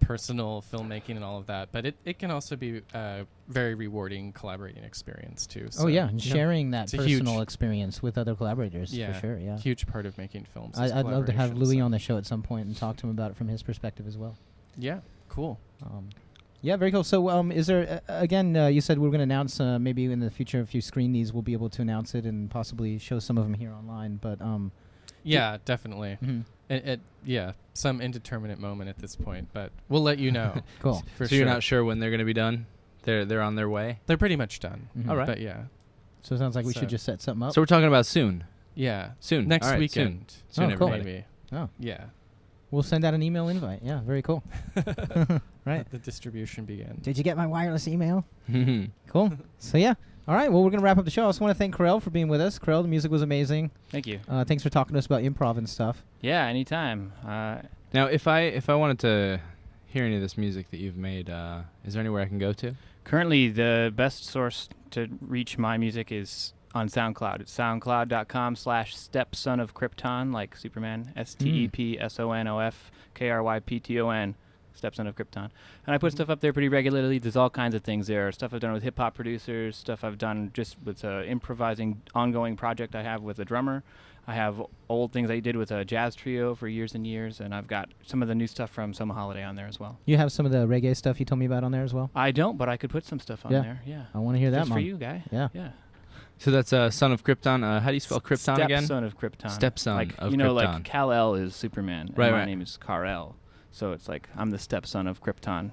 personal filmmaking and all of that, but it can also be a very rewarding collaborating experience too. So and sharing that it's personal experience with other collaborators, for sure. Yeah, huge part of making films. I'd love to have Louis on the show at some point and talk to him about it from his perspective as well. Yeah, cool. Yeah, very cool. So, is there again? You said we were going to announce maybe in the future, if you screen these, we'll be able to announce it and possibly show some of them here online. But yeah, definitely. Some indeterminate moment at this point, but we'll let you know. Cool. So you're not sure when they're going to be done? They're on their way. They're pretty much done. All right. But yeah. So it sounds like we should just set something up. So we're talking about soon. Yeah. Soon. Next all right, weekend. Soon, cool. everybody. Maybe. Oh. Yeah. We'll send out an email invite. Yeah, very cool. Right. The distribution began. Did you get my wireless email? Cool. So yeah. All right. Well, we're gonna wrap up the show. I also want to thank Karel for being with us. Karel, the music was amazing. Thank you. Thanks for talking to us about improv and stuff. Yeah, anytime. Now, if I wanted to hear any of this music that you've made, is there anywhere I can go to? Currently, the best source to reach my music is on SoundCloud. It's soundcloud.com/stepsonofkrypton, like Superman, STEPSONOFKRYPTON, Stepson of Krypton. And I put stuff up there pretty regularly. There's all kinds of things there. Stuff I've done with hip-hop producers, stuff I've done just with an improvising ongoing project I have with a drummer. I have old things I did with a jazz trio for years and years, and I've got some of the new stuff from Summer Holiday on there as well. You have some of the reggae stuff you told me about on there as well? I don't, but I could put some stuff on there. Yeah. I want to hear that, Just Mom. for you, guy. Yeah. Yeah. So that's Son of Krypton. How do you spell Krypton again? Stepson of Krypton. Stepson like, of you know, Krypton. like Kal-El is Superman, and right, my name is Kar-El. So it's like I'm the stepson of Krypton.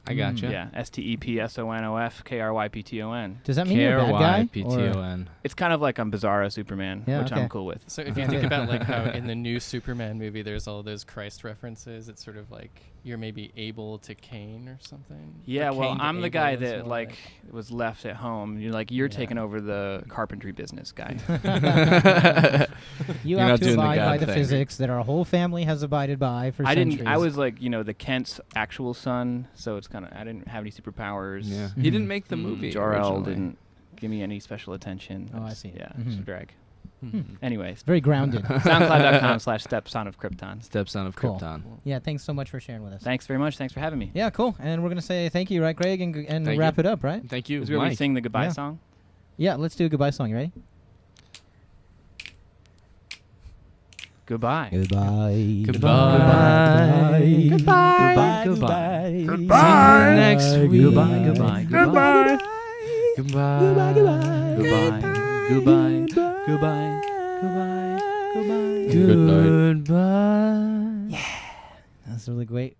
I gotcha. Yeah, STEPSONOFKRYPTON. Does that mean you're a bad guy? KRYPTON. It's kind of like I'm Bizarro Superman, which I'm cool with. So if you think about like how in the new Superman movie there's all those Christ references, it's sort of like you're maybe able to Cain or something. Yeah, or well, Cain to I'm the Abel guy is that more like was left at home. You're taking over the carpentry business, guy. You You're have not to doing the abide God by the thing. physics that our whole family has abided by for centuries. I was like, the Kent's actual son, so it's kind of I didn't have any superpowers. Yeah. He didn't make the movie. Jor-El originally. didn't give me any special attention. Oh, I see. Yeah, it's a drag. Mm-hmm. Anyways, very grounded. SoundCloud.com/stepsonofkrypton. Stepson of Cool. Krypton. Yeah, thanks so much for sharing with us. Thanks very much. Thanks for having me. Yeah, cool. And we're going to say thank you, right, Greg? And Thank wrap you. it up, right? Thank you, Is where we Mike. sing the goodbye song? Yeah, let's do a goodbye song. You ready? Goodbye. Goodbye. Goodbye. Goodbye. Goodbye. Goodbye. Next week. Goodbye. Goodbye. Goodbye. Goodbye. Goodbye. Goodbye. Goodbye. Goodbye. Goodbye. Goodbye. Good night. Goodbye. Yeah. That's really great.